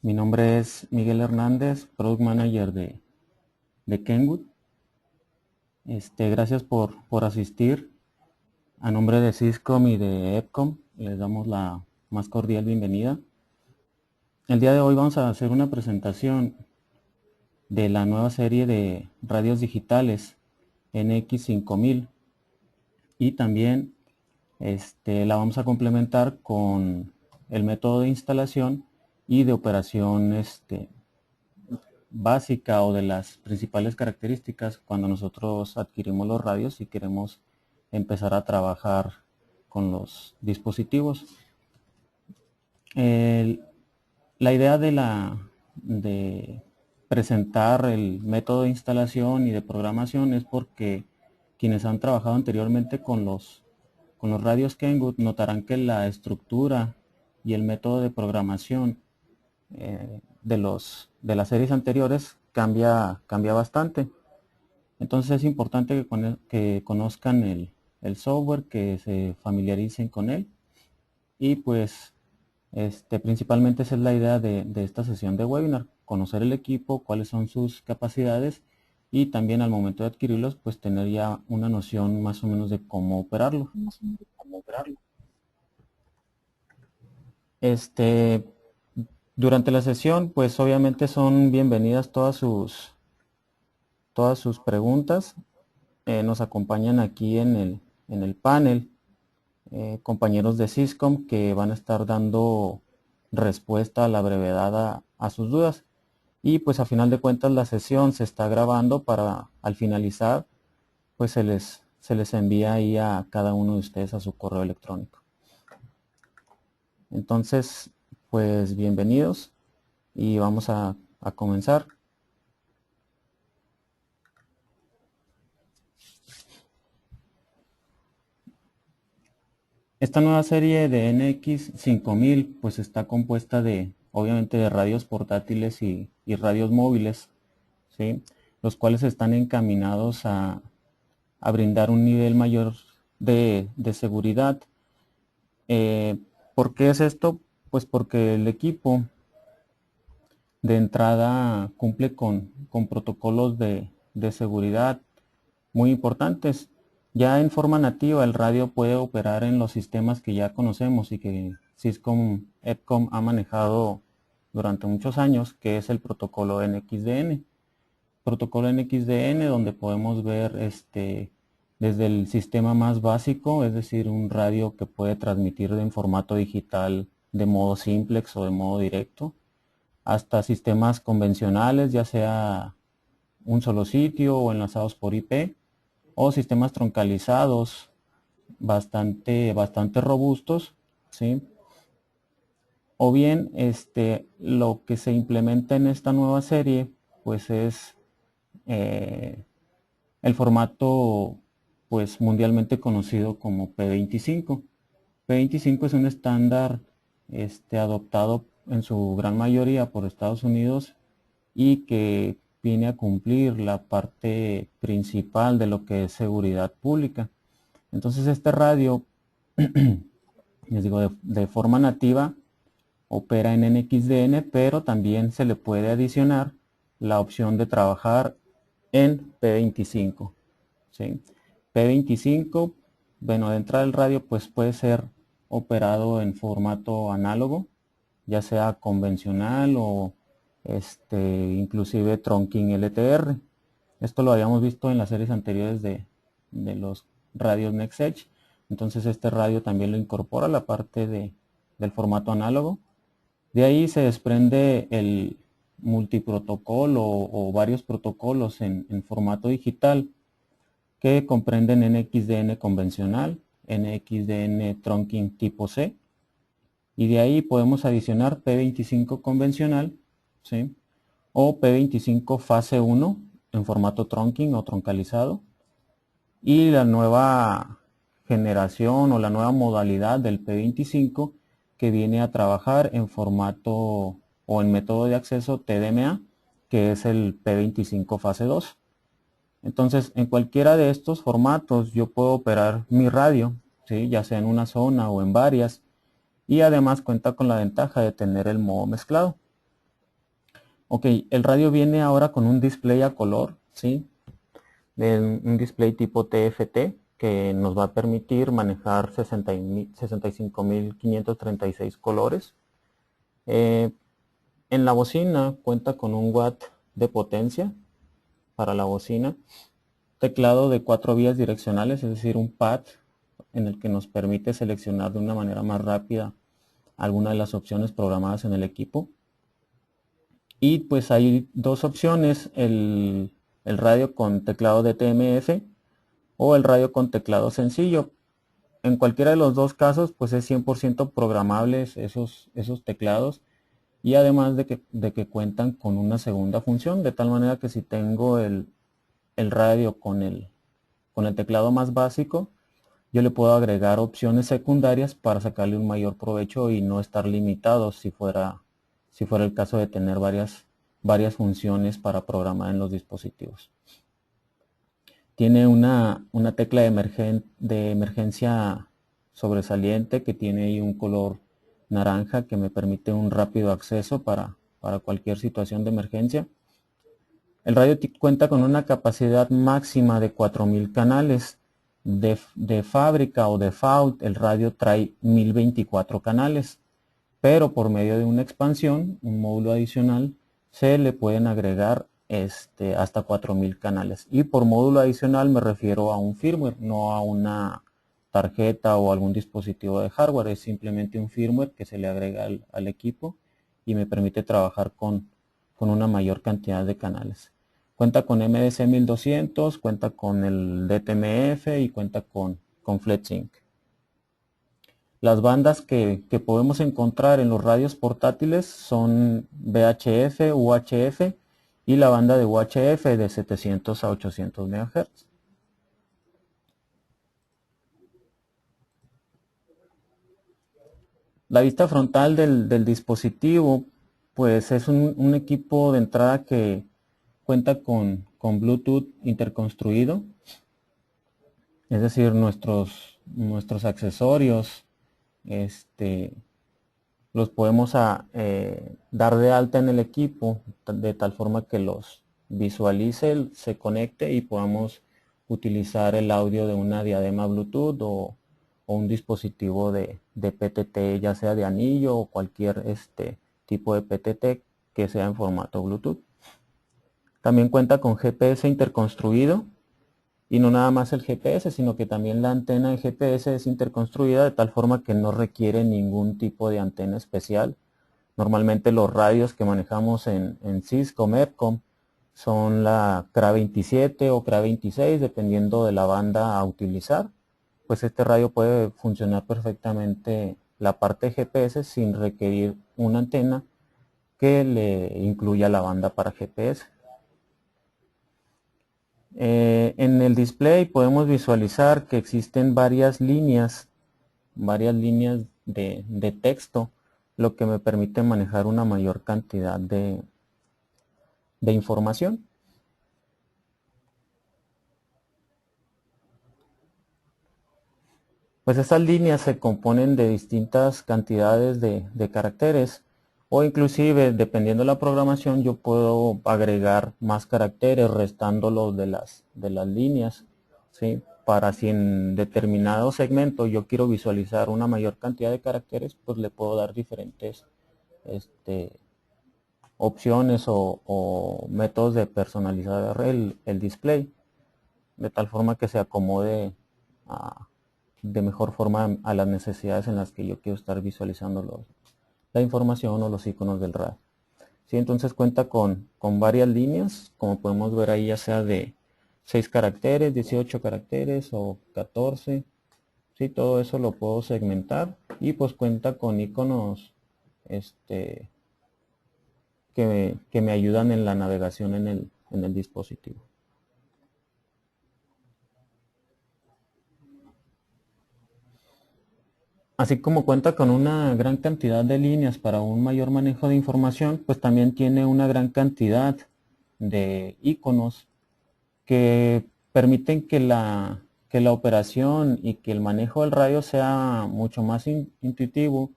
Mi nombre es Miguel Hernández, Product Manager de Kenwood. Gracias por asistir. A nombre de Syscom y de EPCOM, les damos la más cordial bienvenida. El día de hoy vamos a hacer una presentación de la nueva serie de radios digitales NX5000 y también la vamos a complementar con el método de instalación y de operación básica o de las principales características cuando nosotros adquirimos los radios y queremos empezar a trabajar con los dispositivos. La idea de presentar el método de instalación y de programación es porque quienes han trabajado anteriormente con los radios Kenwood notarán que la estructura y el método de programación de las series anteriores cambia bastante. Entonces es importante que conozcan el software, que se familiaricen con él y pues principalmente esa es la idea de esta sesión de webinar, conocer el equipo, cuáles son sus capacidades y también al momento de adquirirlos pues tener ya una noción más o menos de cómo operarlo. Este, Durante la sesión pues obviamente son bienvenidas todas sus preguntas. Nos acompañan aquí en el panel compañeros de Syscom que van a estar dando respuesta a la brevedad a sus dudas. Y pues a final de cuentas la sesión se está grabando para al finalizar pues se les envía ahí a cada uno de ustedes a su correo electrónico. Entonces pues bienvenidos y vamos a comenzar. Esta nueva serie de NX5000 pues está compuesta de obviamente de radios portátiles y radios móviles, ¿sí? Los cuales están encaminados a brindar un nivel mayor de seguridad. ¿Por qué es esto? Pues porque el equipo de entrada cumple con protocolos de seguridad muy importantes. Ya en forma nativa el radio puede operar en los sistemas que ya conocemos y que Syscom EPCOM ha manejado durante muchos años, que es el protocolo NXDN. Protocolo NXDN donde podemos ver desde el sistema más básico, es decir, un radio que puede transmitir en formato digital de modo simplex o de modo directo, hasta sistemas convencionales, ya sea un solo sitio o enlazados por IP, o sistemas troncalizados bastante robustos, ¿sí? O bien lo que se implementa en esta nueva serie pues es eh, el formato pues mundialmente conocido como P25. P25 es un estándar adoptado en su gran mayoría por Estados Unidos y que viene a cumplir la parte principal de lo que es seguridad pública. Entonces este radio, les digo, de forma nativa opera en NXDN, pero también se le puede adicionar la opción de trabajar en P25. ¿Sí? P25, bueno, de entrada del radio pues puede ser operado en formato análogo, ya sea convencional o inclusive trunking LTR. Esto lo habíamos visto en las series anteriores de los radios NextEdge. Entonces este radio también lo incorpora la parte del formato análogo. De ahí se desprende el multiprotocolo o varios protocolos en formato digital que comprenden NXDN convencional, NXDN trunking tipo C, y de ahí podemos adicionar P25 convencional, ¿sí? O P25 fase 1 en formato trunking o troncalizado, y la nueva generación o la nueva modalidad del P25 que viene a trabajar en formato o en método de acceso TDMA, que es el P25 fase 2. Entonces, en cualquiera de estos formatos yo puedo operar mi radio, ¿sí? Ya sea en una zona o en varias, y además cuenta con la ventaja de tener el modo mezclado. Ok, el radio viene ahora con un display a color, ¿sí? Un display tipo TFT que nos va a permitir manejar 65.536 colores. En la bocina cuenta con 1 W de potencia para la bocina, teclado de 4 vías direccionales, es decir, un pad en el que nos permite seleccionar de una manera más rápida alguna de las opciones programadas en el equipo. Y pues hay dos opciones, el radio con teclado de TMF o el radio con teclado sencillo. En cualquiera de los dos casos pues es 100% programables esos teclados, y además de que cuentan con una segunda función, de tal manera que si tengo el radio con el teclado más básico, yo le puedo agregar opciones secundarias para sacarle un mayor provecho y no estar limitado si fuera el caso de tener varias funciones para programar en los dispositivos. Tiene una tecla de emergencia sobresaliente que tiene ahí un color naranja que me permite un rápido acceso para cualquier situación de emergencia. El radio cuenta con una capacidad máxima de 4000 canales. De fábrica o default el radio trae 1024 canales, pero por medio de una expansión, un módulo adicional, se le pueden agregar hasta 4000 canales. Y por módulo adicional me refiero a un firmware, no a una tarjeta o algún dispositivo de hardware. Es simplemente un firmware que se le agrega al equipo y me permite trabajar con una mayor cantidad de canales. Cuenta con MDC 1200, cuenta con el DTMF y cuenta con FlatSync. Las bandas que podemos encontrar en los radios portátiles son VHF, UHF y la banda de UHF de 700 a 800 MHz. La vista frontal del dispositivo pues es un equipo de entrada que cuenta con Bluetooth interconstruido, es decir, nuestros accesorios los podemos dar de alta en el equipo de tal forma que los visualice, se conecte y podamos utilizar el audio de una diadema Bluetooth o un dispositivo de PTT, ya sea de anillo o cualquier tipo de PTT que sea en formato Bluetooth. También cuenta con GPS interconstruido, y no nada más el GPS, sino que también la antena de GPS es interconstruida de tal forma que no requiere ningún tipo de antena especial. Normalmente los radios que manejamos en Cisco, MEPCOM, son la CRA27 o CRA26, dependiendo de la banda a utilizar. Pues este radio puede funcionar perfectamente la parte de GPS sin requerir una antena que le incluya la banda para GPS. En el display podemos visualizar que existen varias líneas de texto, lo que me permite manejar una mayor cantidad de información. Pues estas líneas se componen de distintas cantidades de caracteres, o inclusive dependiendo de la programación yo puedo agregar más caracteres restándolos de las líneas, ¿sí? Para si en determinado segmento yo quiero visualizar una mayor cantidad de caracteres, pues le puedo dar diferentes opciones o métodos de personalizar el display, de tal forma que se acomode de mejor forma a las necesidades en las que yo quiero estar visualizando la información o los iconos del radio. ¿Sí? Entonces cuenta con varias líneas, como podemos ver ahí, ya sea de 6 caracteres, 18 caracteres o 14. ¿Sí? Todo eso lo puedo segmentar, y pues cuenta con iconos que me ayudan en la navegación en el dispositivo. Así como cuenta con una gran cantidad de líneas para un mayor manejo de información, pues también tiene una gran cantidad de iconos que permiten que la operación y que el manejo del radio sea mucho más intuitivo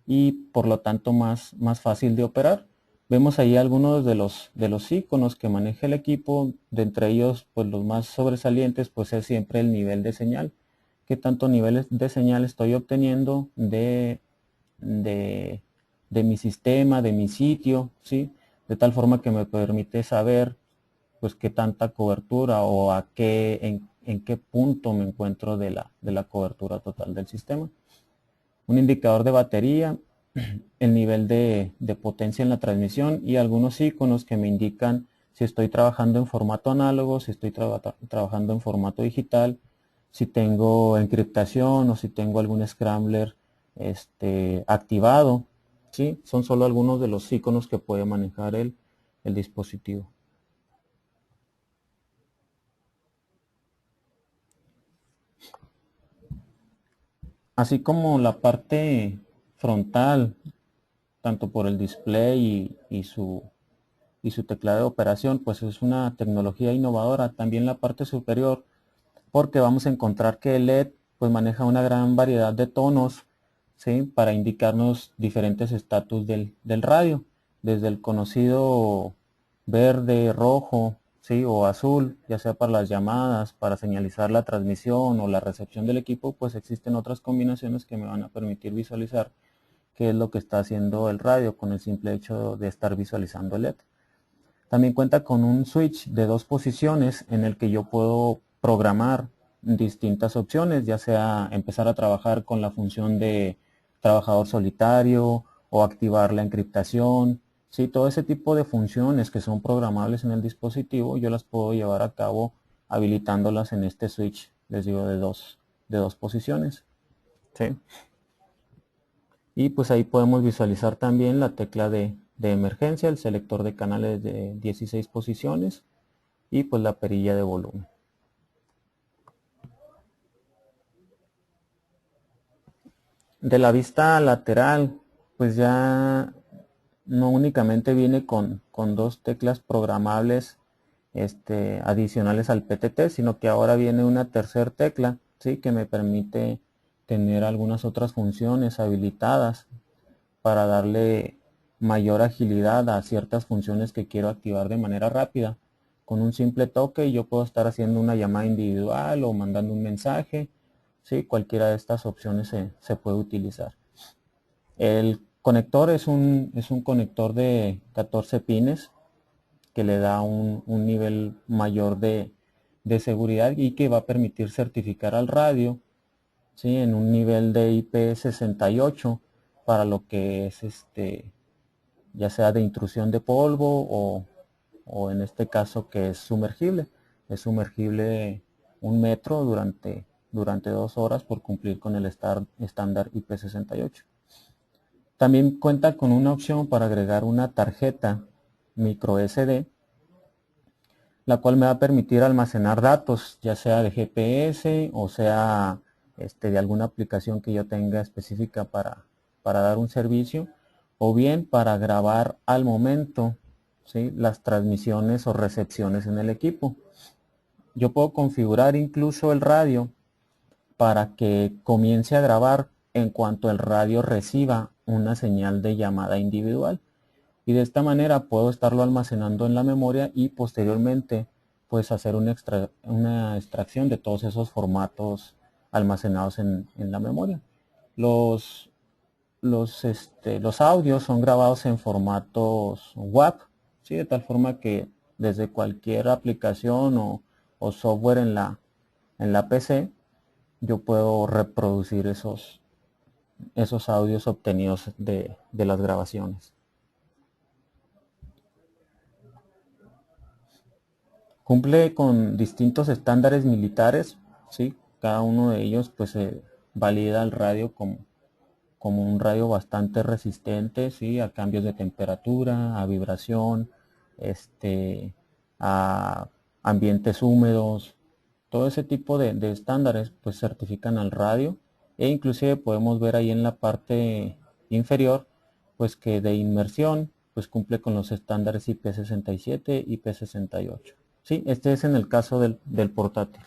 y por lo tanto más fácil de operar. Vemos ahí algunos de los iconos que maneja el equipo, de entre ellos pues los más sobresalientes pues es siempre el nivel de señal. ¿Qué tanto niveles de señal estoy obteniendo de, de mi sistema, de mi sitio, ¿sí? De tal forma que me permite saber pues qué tanta cobertura o en qué punto me encuentro de la cobertura total del sistema. Un indicador de batería, el nivel de potencia en la transmisión y algunos iconos que me indican si estoy trabajando en formato análogo, si estoy trabajando en formato digital, si tengo encriptación o si tengo algún scrambler activado. ¿Sí? Son solo algunos de los iconos que puede manejar el dispositivo. Así como la parte frontal, tanto por el display y su teclado de operación, pues es una tecnología innovadora. También la parte superior, porque vamos a encontrar que el LED pues maneja una gran variedad de tonos, ¿sí? Para indicarnos diferentes estatus del radio, desde el conocido verde, rojo, ¿sí? O azul, ya sea para las llamadas, para señalizar la transmisión o la recepción del equipo, pues existen otras combinaciones que me van a permitir visualizar qué es lo que está haciendo el radio con el simple hecho de estar visualizando el LED. También cuenta con un switch de 2 posiciones en el que yo puedo programar distintas opciones, ya sea empezar a trabajar con la función de trabajador solitario o activar la encriptación. Sí, todo ese tipo de funciones que son programables en el dispositivo, yo las puedo llevar a cabo habilitándolas en este switch, les digo, de dos posiciones. ¿Sí? Y pues ahí podemos visualizar también la tecla de emergencia, el selector de canales de 16 posiciones y pues la perilla de volumen. De la vista lateral, pues ya no únicamente viene con dos teclas programables adicionales al PTT, sino que ahora viene una tercera tecla, ¿sí? Que me permite tener algunas otras funciones habilitadas para darle mayor agilidad a ciertas funciones que quiero activar de manera rápida. Con un simple toque yo puedo estar haciendo una llamada individual o mandando un mensaje. ¿Sí? Cualquiera de estas opciones se puede utilizar. El conector es un conector de 14 pines que le da un nivel mayor de seguridad y que va a permitir certificar al radio, ¿sí? En un nivel de IP68 para lo que es ya sea de intrusión de polvo o en este caso que es sumergible 1 metro durante 2 horas por cumplir con el estándar IP68. También cuenta con una opción para agregar una tarjeta micro SD, la cual me va a permitir almacenar datos, ya sea de GPS o sea de alguna aplicación que yo tenga específica para dar un servicio, o bien para grabar al momento, ¿sí? Las transmisiones o recepciones en el equipo. Yo puedo configurar incluso el radio para que comience a grabar en cuanto el radio reciba una señal de llamada individual, y de esta manera puedo estarlo almacenando en la memoria y posteriormente pues hacer una extracción de todos esos formatos almacenados en la memoria. Los, los audios son grabados en formatos WAV, ¿sí? De tal forma que desde cualquier aplicación o software en la PC yo puedo reproducir esos audios obtenidos de las grabaciones. Cumple con distintos estándares militares, ¿sí? Cada uno de ellos pues valida el radio como un radio bastante resistente, ¿sí? A cambios de temperatura, a vibración, a ambientes húmedos. Todo ese tipo de estándares pues certifican al radio, e inclusive podemos ver ahí en la parte inferior pues que de inmersión pues cumple con los estándares IP67 y IP68. Sí, este es en el caso del portátil.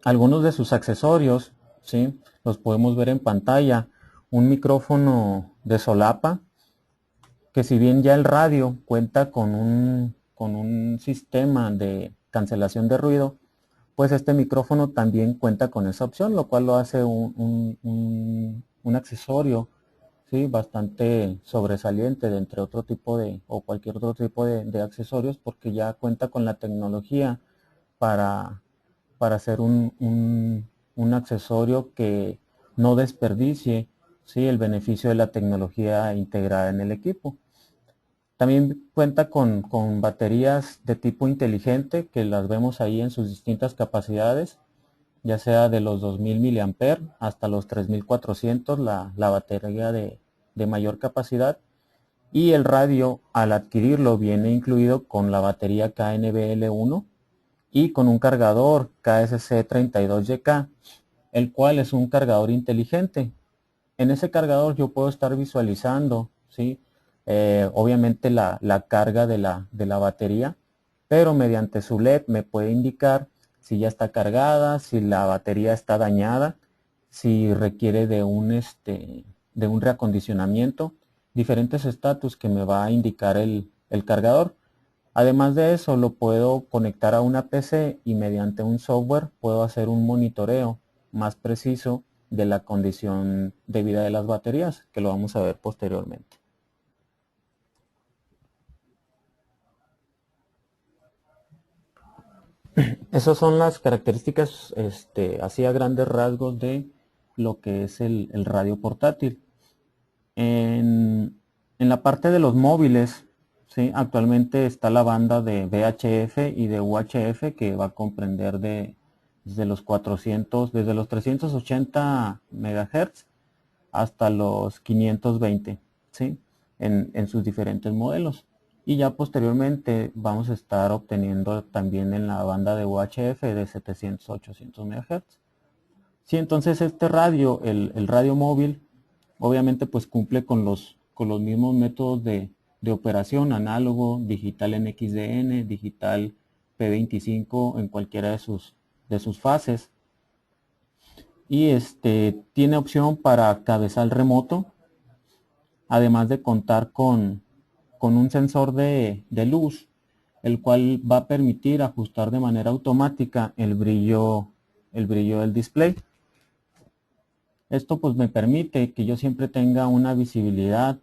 Algunos de sus accesorios, ¿sí? Los podemos ver en pantalla. un micrófono de solapa, que si bien ya el radio cuenta con un sistema de cancelación de ruido, pues este micrófono también cuenta con esa opción, lo cual lo hace un accesorio, ¿sí?, bastante sobresaliente de entre otro tipo de, o cualquier otro tipo de accesorios, porque ya cuenta con la tecnología para, para hacer un accesorio que no desperdicie, ¿sí?, el beneficio de la tecnología integrada en el equipo. También cuenta con baterías de tipo inteligente, que las vemos ahí en sus distintas capacidades, ya sea de los 2000 mAh hasta los 3400, la batería de mayor capacidad. Y el radio, al adquirirlo, viene incluido con la batería KNBL1 y con un cargador KSC32YK, el cual es un cargador inteligente. En ese cargador yo puedo estar visualizando, ¿sí?, obviamente la carga de la batería, pero mediante su LED me puede indicar si ya está cargada, si la batería está dañada, si requiere de un reacondicionamiento, diferentes estatus que me va a indicar el cargador. Además de eso, lo puedo conectar a una PC y mediante un software puedo hacer un monitoreo más preciso de la condición de vida de las baterías, que lo vamos a ver posteriormente. Esas son las características, así a grandes rasgos, de lo que es el radio portátil. En la parte de los móviles, ¿sí?, actualmente está la banda de VHF y de UHF, que va a comprender desde los 400, desde los 380 MHz hasta los 520, ¿sí?, en sus diferentes modelos. Y ya posteriormente vamos a estar obteniendo también en la banda de UHF de 700 a 800 MHz. Sí, entonces este radio, el radio móvil, obviamente pues cumple con los mismos métodos de operación: análogo, digital en XDN, digital P25 en cualquiera de sus fases. Y tiene opción para cabezal remoto, además de contar con un sensor de luz, el cual va a permitir ajustar de manera automática el brillo del display. Esto pues me permite que yo siempre tenga una visibilidad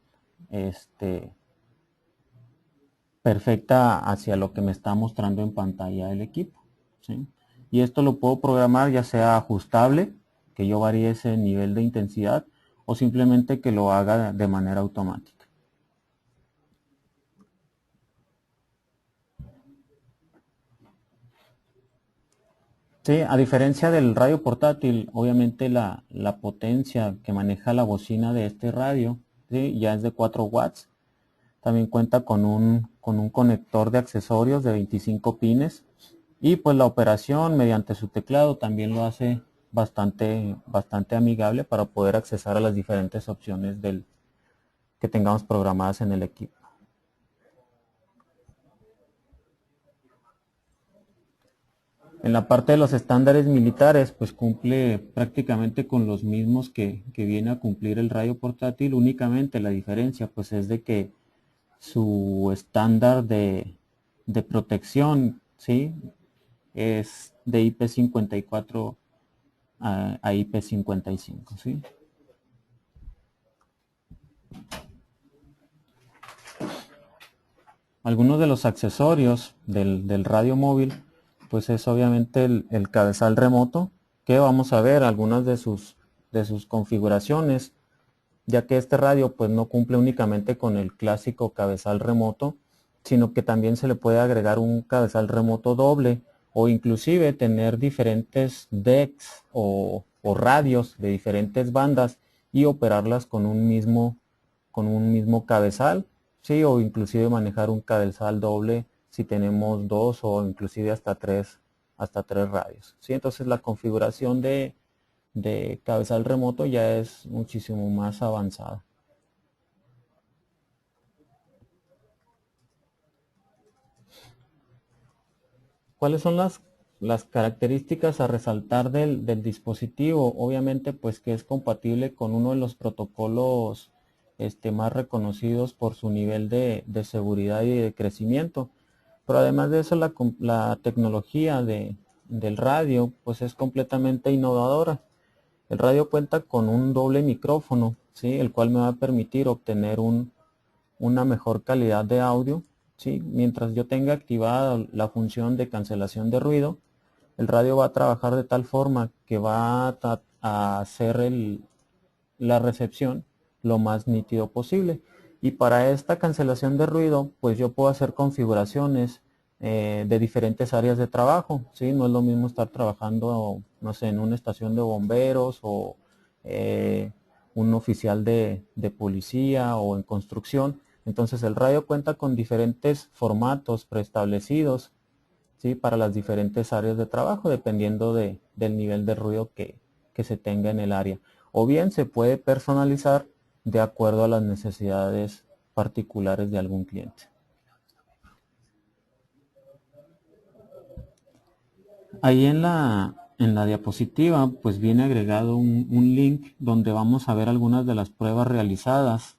perfecta hacia lo que me está mostrando en pantalla el equipo, ¿sí? Y esto lo puedo programar ya sea ajustable, que yo varíe ese nivel de intensidad, o simplemente que lo haga de manera automática. Sí, a diferencia del radio portátil, obviamente la potencia que maneja la bocina de este radio, ¿sí?, ya es de 4 watts. También cuenta con un conector de accesorios de 25 pines, y pues la operación mediante su teclado también lo hace bastante amigable para poder accesar a las diferentes opciones que tengamos programadas en el equipo. En la parte de los estándares militares, pues cumple prácticamente con los mismos que viene a cumplir el radio portátil. Únicamente la diferencia pues es de que su estándar de protección, ¿sí?, es de IP54 a IP55, ¿sí? Algunos de los accesorios del radio móvil, pues es obviamente el cabezal remoto, que vamos a ver algunas de sus configuraciones, ya que este radio pues no cumple únicamente con el clásico cabezal remoto, sino que también se le puede agregar un cabezal remoto doble, o inclusive tener diferentes decks o radios de diferentes bandas y operarlas con un mismo cabezal, ¿sí?, o inclusive manejar un cabezal doble si tenemos dos o inclusive hasta tres radios, ¿sí? Entonces la configuración de cabezal remoto ya es muchísimo más avanzada. ¿Cuáles son las las características a resaltar del dispositivo, obviamente pues que es compatible con uno de los protocolos más reconocidos por su nivel de seguridad y de crecimiento. Pero además de eso, la tecnología del radio pues es completamente innovadora. El radio cuenta con un doble micrófono, ¿sí? El cual me va a permitir obtener una mejor calidad de audio, ¿sí? Mientras yo tenga activada la función de cancelación de ruido, el radio va a trabajar de tal forma que va a hacer la recepción lo más nítido posible. Y para esta cancelación de ruido, pues yo puedo hacer configuraciones de diferentes áreas de trabajo, ¿sí? No es lo mismo estar trabajando, no sé, en una estación de bomberos o un oficial de policía o en construcción. Entonces el radio cuenta con diferentes formatos preestablecidos, ¿sí? Para las diferentes áreas de trabajo, dependiendo del nivel de ruido que se tenga en el área. O bien se puede personalizar de acuerdo a las necesidades particulares de algún cliente. Ahí en la diapositiva pues viene agregado un link donde vamos a ver algunas de las pruebas realizadas,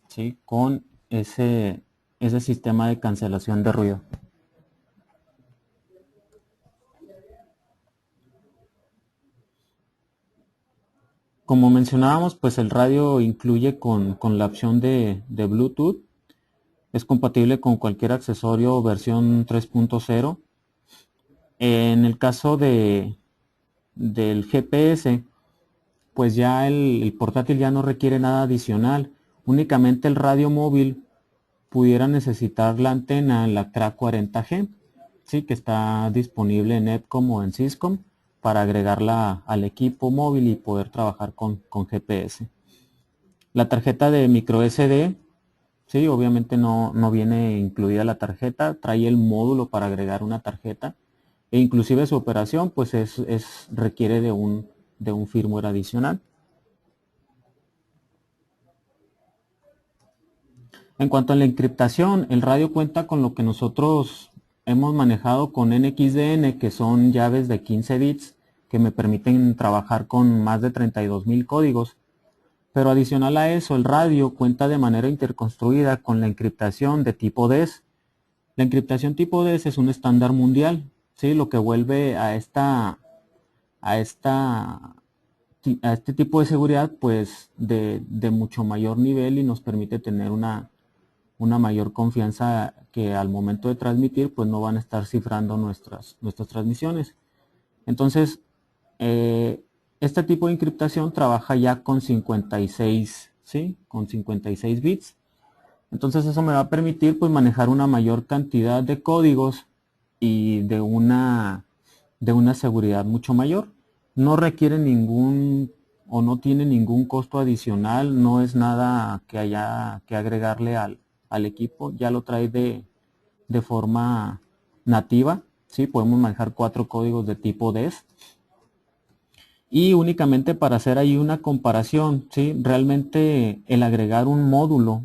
¿sí? Con ese sistema de cancelación de ruido. Como mencionábamos, pues el radio incluye con la opción de Bluetooth. Es compatible con cualquier accesorio versión 3.0. En el caso del GPS, pues ya el portátil ya no requiere nada adicional. Únicamente el radio móvil pudiera necesitar la antena, la TRA40G, ¿sí? Que está disponible en EPCOM o en Syscom para agregarla al equipo móvil y poder trabajar con GPS. La tarjeta de micro SD, sí, obviamente no viene incluida la tarjeta, trae el módulo para agregar una tarjeta e inclusive su operación pues requiere de un firmware adicional. En cuanto a la encriptación, el radio cuenta con lo que nosotros hemos manejado con NXDN, que son llaves de 15 bits que me permiten trabajar con más de 32,000 códigos. Pero adicional a eso, el radio cuenta de manera interconstruida con la encriptación de tipo DES. La encriptación tipo DES es un estándar mundial, ¿sí? Lo que vuelve a esta a este tipo de seguridad pues de mucho mayor nivel y nos permite tener una mayor confianza que al momento de transmitir pues no van a estar cifrando nuestras transmisiones. Entonces, este tipo de encriptación trabaja ya con 56, ¿sí? Con 56 bits. Entonces eso me va a permitir pues manejar una mayor cantidad de códigos y de una seguridad mucho mayor. No requiere ningún o no tiene ningún costo adicional, no es nada que haya que agregarle al equipo, ya lo trae de forma nativa, ¿sí? Podemos manejar 4 códigos de tipo DES y únicamente para hacer ahí una comparación, ¿sí? Realmente el agregar un módulo,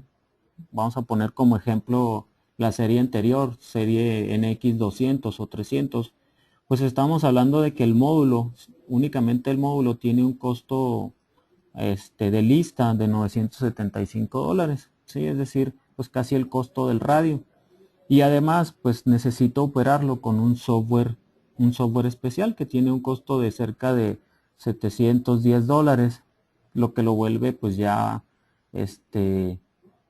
vamos a poner como ejemplo la serie anterior, serie NX200 o 300, pues estamos hablando de que el módulo, únicamente el módulo tiene un costo de lista de $975, ¿sí? Es decir, pues casi el costo del radio. Y además, pues necesito operarlo con un software especial que tiene un costo de cerca de $710, lo que lo vuelve pues ya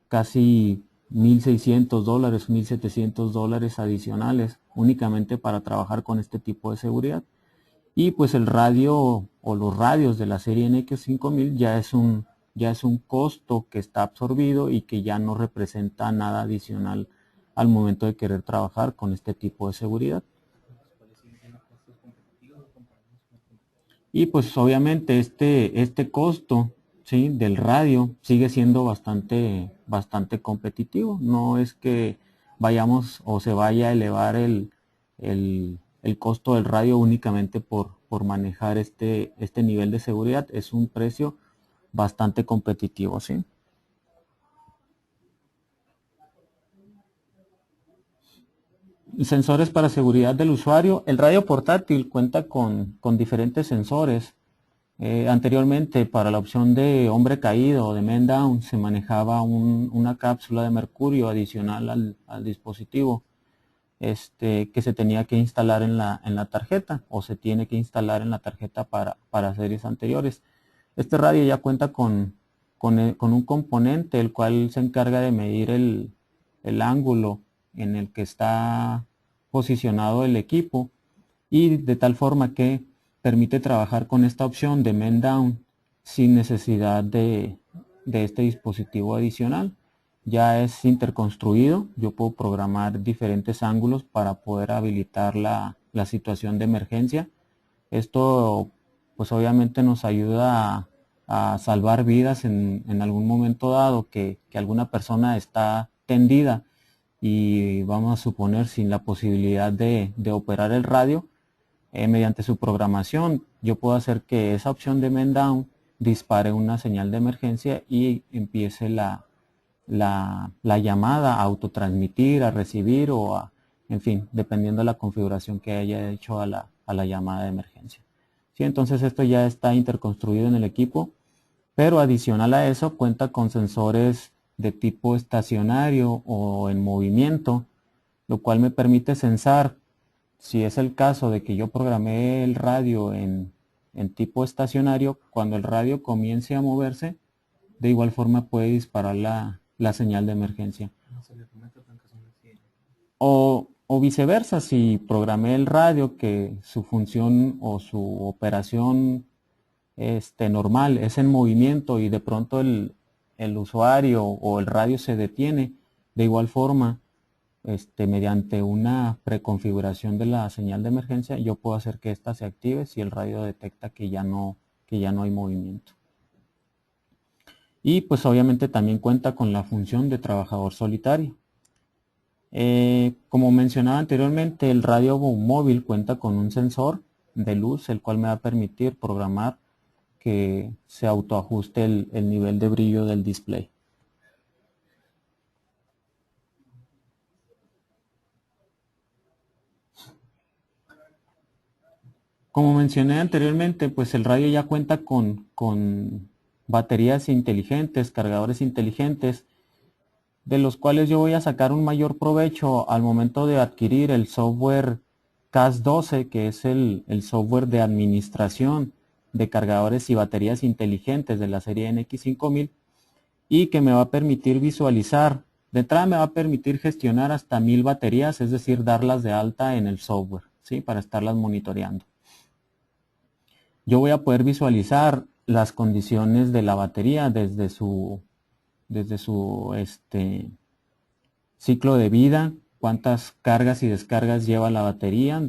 casi $1,600, $1,700 adicionales únicamente para trabajar con este tipo de seguridad. Y pues el radio o los radios de la serie NX5000 ya es un costo que está absorbido y que ya no representa nada adicional al momento de querer trabajar con este tipo de seguridad. Y pues obviamente este costo, ¿sí? Del radio sigue siendo bastante competitivo. No es que vayamos o se vaya a elevar el costo del radio únicamente por manejar este nivel de seguridad. Es un precio bastante competitivo, ¿sí? Sensores para seguridad del usuario. El radio portátil cuenta con diferentes sensores. Anteriormente, para la opción de hombre caído o de man down, se manejaba una cápsula de mercurio adicional al dispositivo, que se tenía que instalar en la tarjeta, o se tiene que instalar en la tarjeta para series anteriores. Este radio ya cuenta con un componente el cual se encarga de medir el ángulo en el que está posicionado el equipo, y de tal forma que permite trabajar con esta opción de man down sin necesidad de este dispositivo adicional. Ya es interconstruido, yo puedo programar diferentes ángulos para poder habilitar la situación de emergencia. Esto pues obviamente nos ayuda a salvar vidas en algún momento dado que alguna persona está tendida y vamos a suponer sin la posibilidad de operar el radio. Mediante su programación yo puedo hacer que esa opción de man down dispare una señal de emergencia y empiece la llamada a autotransmitir, a recibir en fin, dependiendo de la configuración que haya hecho a la llamada de emergencia. ¿Sí? Entonces esto ya está interconstruido en el equipo, pero adicional a eso cuenta con sensores de tipo estacionario o en movimiento, lo cual me permite censar, si es el caso de que yo programé el radio en tipo estacionario, cuando el radio comience a moverse, de igual forma puede disparar la señal de emergencia. O viceversa, si programé el radio que su función o su operación normal es en movimiento y de pronto el usuario o el radio se detiene, de igual forma, mediante una preconfiguración de la señal de emergencia, yo puedo hacer que ésta se active si el radio detecta que ya no hay movimiento. Y pues obviamente también cuenta con la función de trabajador solitario. Como mencionaba anteriormente, el radio móvil cuenta con un sensor de luz, el cual me va a permitir programar que se autoajuste el nivel de brillo del display. Como mencioné anteriormente, pues el radio ya cuenta con baterías inteligentes, cargadores inteligentes, de los cuales yo voy a sacar un mayor provecho al momento de adquirir el software CAS12, que es el software de administración de cargadores y baterías inteligentes de la serie NX5000, y que me va a permitir visualizar, de entrada me va a permitir gestionar hasta 1000 baterías, es decir, darlas de alta en el software, ¿sí? Para estarlas monitoreando. Yo voy a poder visualizar las condiciones de la batería desde su ciclo de vida, cuántas cargas y descargas lleva la batería,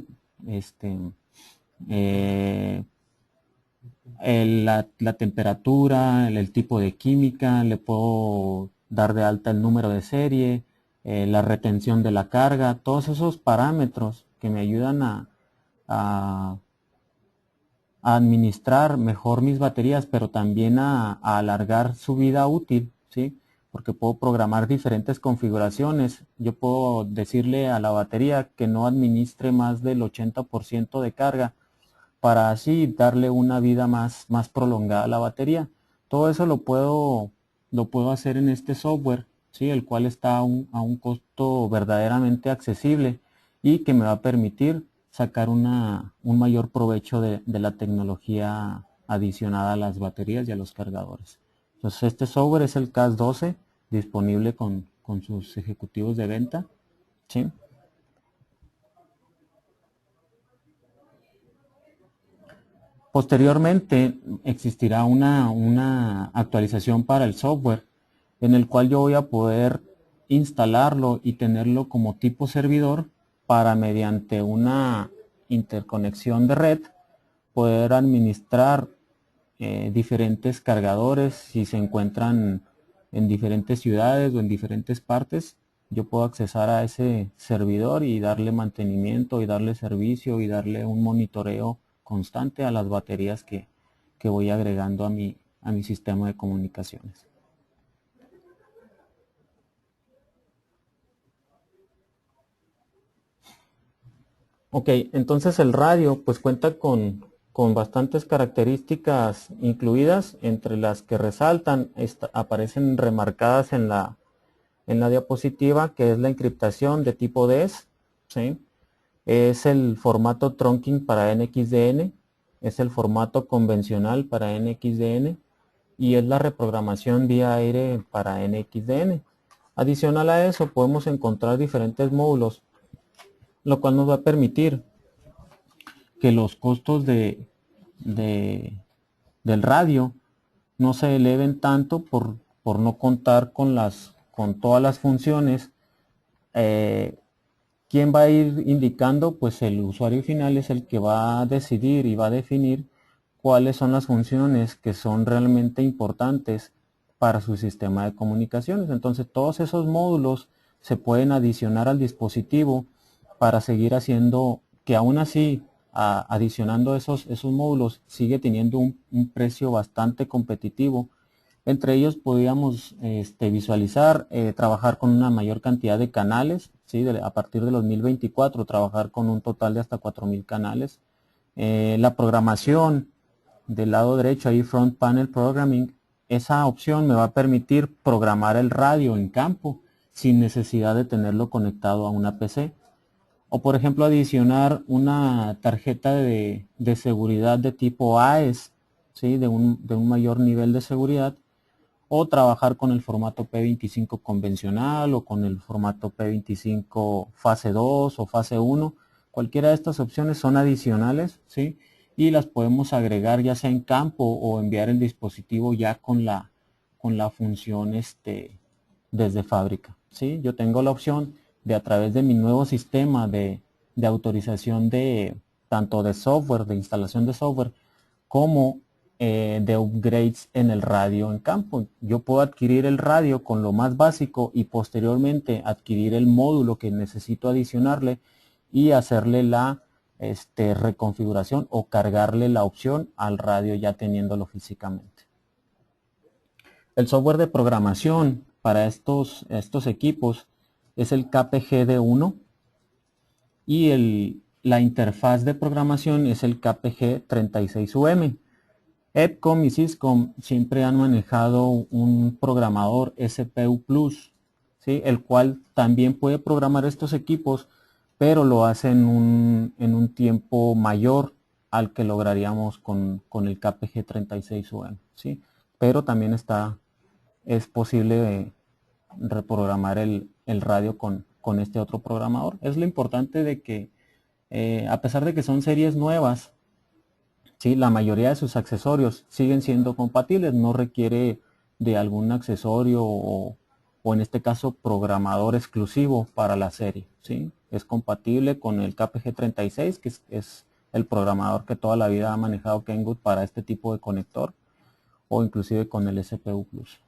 la temperatura, el tipo de química, le puedo dar de alta el número de serie, la retención de la carga, todos esos parámetros que me ayudan a administrar mejor mis baterías, pero también a alargar su vida útil, ¿sí? Porque puedo programar diferentes configuraciones. Yo puedo decirle a la batería que no administre más del 80% de carga, para así darle una vida más prolongada a la batería. Todo eso lo puedo hacer en este software, ¿sí? El cual está a un costo verdaderamente accesible y que me va a permitir sacar un mayor provecho de la tecnología adicionada a las baterías y a los cargadores. Entonces este software es el CAS12, disponible con sus ejecutivos de venta, ¿sí? Posteriormente existirá una actualización para el software, en el cual yo voy a poder instalarlo y tenerlo como tipo servidor para, mediante una interconexión de red, poder administrar diferentes cargadores. Si se encuentran en diferentes ciudades o en diferentes partes, yo puedo accesar a ese servidor y darle mantenimiento y darle servicio y darle un monitoreo constante a las baterías que voy agregando a mi sistema de comunicaciones. Ok, entonces el radio pues cuenta con bastantes características incluidas, entre las que resaltan, aparecen remarcadas en la diapositiva, que es la encriptación de tipo DES, ¿sí? Es el formato trunking para NXDN, es el formato convencional para NXDN y es la reprogramación vía aire para NXDN. Adicional a eso podemos encontrar diferentes módulos, lo cual nos va a permitir que los costos de- del radio no se eleven tanto por no contar con todas las funciones. ¿Quién va a ir indicando? Pues el usuario final es el que va a decidir y va a definir cuáles son las funciones que son realmente importantes para su sistema de comunicaciones. Entonces todos esos módulos se pueden adicionar al dispositivo para seguir haciendo que, aún así, adicionando esos módulos, sigue teniendo un precio bastante competitivo. Entre ellos podíamos visualizar, trabajar con una mayor cantidad de canales, ¿sí? A partir de los 1024, trabajar con un total de hasta 4000 canales. La programación del lado derecho, ahí Front Panel Programming, esa opción me va a permitir programar el radio en campo sin necesidad de tenerlo conectado a una PC. O, por ejemplo, adicionar una tarjeta de seguridad de tipo AES, ¿sí? de un mayor nivel de seguridad, o trabajar con el formato P25 convencional o con el formato P25 fase 2 o fase 1. Cualquiera de estas opciones son adicionales, ¿sí? Y las podemos agregar ya sea en campo o enviar el dispositivo ya con la función desde fábrica, ¿sí? Yo tengo la opción de, a través de mi nuevo sistema de autorización tanto de software, de instalación de software, como de upgrades en el radio en campo. Yo puedo adquirir el radio con lo más básico y posteriormente adquirir el módulo que necesito adicionarle y hacerle la reconfiguración o cargarle la opción al radio ya teniéndolo físicamente. El software de programación para estos equipos es el KPGD1 y la interfaz de programación es el KPG36UM. EPCOM y Syscom siempre han manejado un programador SPU Plus, ¿sí? El cual también puede programar estos equipos, pero lo hace en un tiempo mayor al que lograríamos con el KPG36UM, ¿sí? Pero también es posible reprogramar el radio con este otro programador. Es lo importante de que, a pesar de que son series nuevas, ¿sí? La mayoría de sus accesorios siguen siendo compatibles, no requiere de algún accesorio o en este caso programador exclusivo para la serie, ¿sí? Es compatible con el KPG36, que es el programador que toda la vida ha manejado Kenwood para este tipo de conector, o inclusive con el SPU Plus.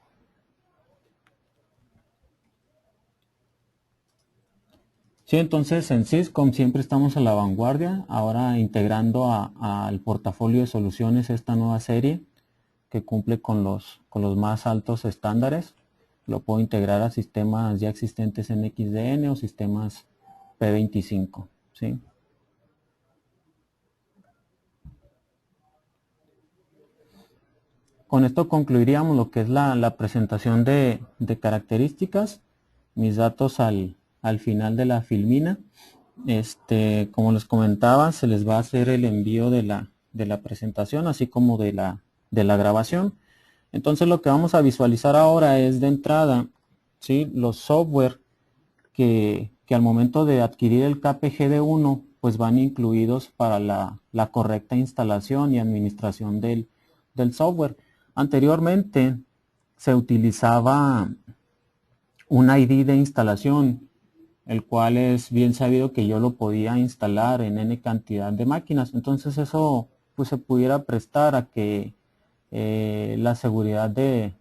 Sí, entonces en Syscom siempre estamos a la vanguardia, ahora integrando al portafolio de soluciones esta nueva serie que cumple con los más altos estándares. Lo puedo integrar a sistemas ya existentes en XDN o sistemas P25, ¿sí? Con esto concluiríamos lo que es la presentación de características, mis datos al final de la filmina. Como les comentaba, se les va a hacer el envío de la presentación, así como de la grabación. Entonces lo que vamos a visualizar ahora es, de entrada, ¿sí?, los software que al momento de adquirir el KPGD1 pues van incluidos para la correcta instalación y administración del software. Anteriormente se utilizaba un ID de instalación, el cual es bien sabido que yo lo podía instalar en N cantidad de máquinas. Entonces eso pues se pudiera prestar a que la seguridad del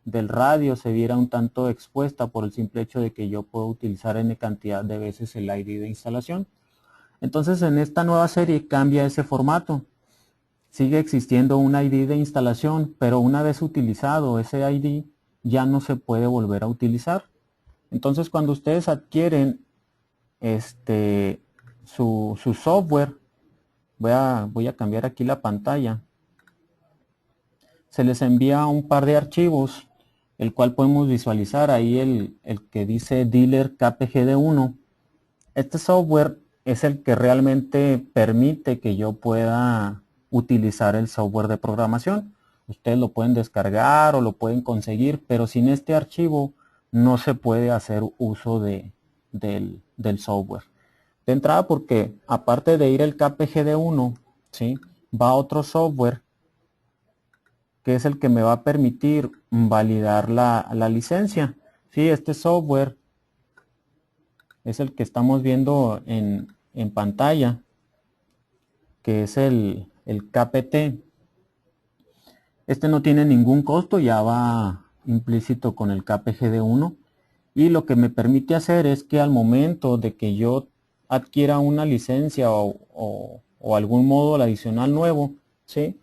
radio se viera un tanto expuesta por el simple hecho de que yo puedo utilizar N cantidad de veces el ID de instalación. Entonces en esta nueva serie cambia ese formato. Sigue existiendo un ID de instalación, pero una vez utilizado ese ID ya no se puede volver a utilizar. Entonces cuando ustedes adquieren su software. Voy a cambiar aquí la pantalla. Se les envía un par de archivos, el cual podemos visualizar ahí el que dice Dealer KPGD1. Este software es el que realmente permite que yo pueda utilizar el software de programación. Ustedes lo pueden descargar o lo pueden conseguir, pero sin este archivo no se puede hacer uso del software. De entrada porque aparte de ir el KPGD1, ¿sí?, va otro software que es el que me va a permitir validar la licencia. Sí, este software es el que estamos viendo en pantalla, que es el KPT. Este no tiene ningún costo, ya va implícito con el KPGD1, y lo que me permite hacer es que al momento de que yo adquiera una licencia o algún módulo adicional nuevo, ¿sí?,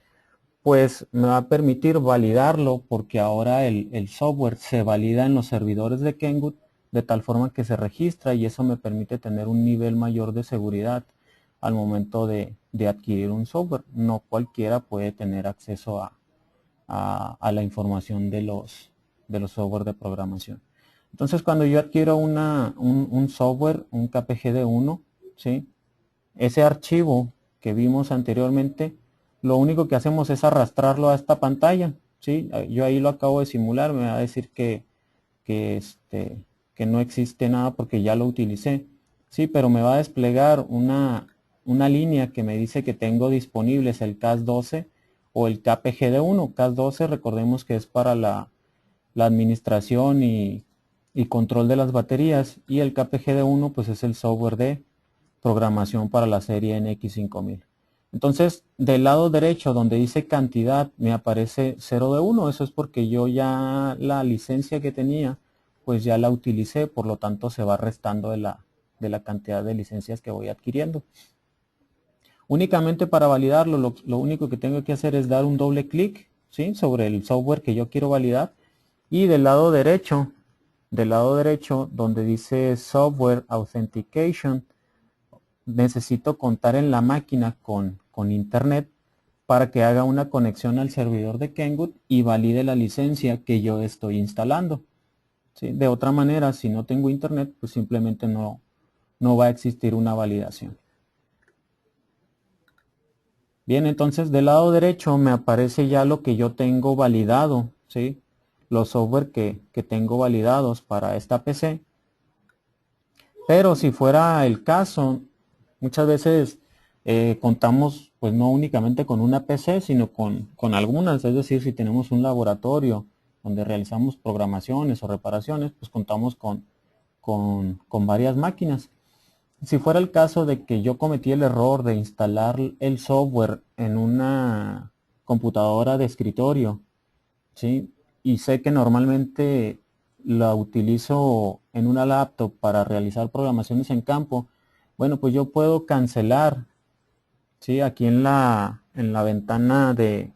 pues me va a permitir validarlo, porque ahora el software se valida en los servidores de Kenwood de tal forma que se registra, y eso me permite tener un nivel mayor de seguridad al momento de adquirir un software. No cualquiera puede tener acceso a la información de los software de programación. Entonces, cuando yo adquiero un software, un KPGD1, ¿sí?, ese archivo que vimos anteriormente, lo único que hacemos es arrastrarlo a esta pantalla, ¿sí? Yo ahí lo acabo de simular, me va a decir que no existe nada porque ya lo utilicé, sí, pero me va a desplegar una línea que me dice que tengo disponibles el CAS12 o el KPGD1. CAS12, recordemos que es para la administración y control de las baterías, y el KPGD1 pues es el software de programación para la serie NX5000. Entonces, del lado derecho donde dice cantidad me aparece 0 de 1. Eso es porque yo ya la licencia que tenía pues ya la utilicé, por lo tanto se va restando de la cantidad de licencias que voy adquiriendo. Únicamente para validarlo, lo único que tengo que hacer es dar un doble clic, ¿sí?, sobre el software que yo quiero validar, y del lado derecho donde dice Software Authentication, necesito contar en la máquina con internet para que haga una conexión al servidor de Kenwood y valide la licencia que yo estoy instalando, ¿sí? De otra manera, si no tengo internet, pues simplemente no va a existir una validación. Bien, entonces del lado derecho me aparece ya lo que yo tengo validado, ¿sí?, los software que tengo validados para esta PC. Pero si fuera el caso, muchas veces contamos pues no únicamente con una PC, sino con algunas. Es decir, si tenemos un laboratorio donde realizamos programaciones o reparaciones, pues contamos con varias máquinas. Si fuera el caso de que yo cometí el error de instalar el software en una computadora de escritorio, ¿sí?, y sé que normalmente la utilizo en una laptop para realizar programaciones en campo, bueno, pues yo puedo cancelar, ¿sí?, aquí en la ventana de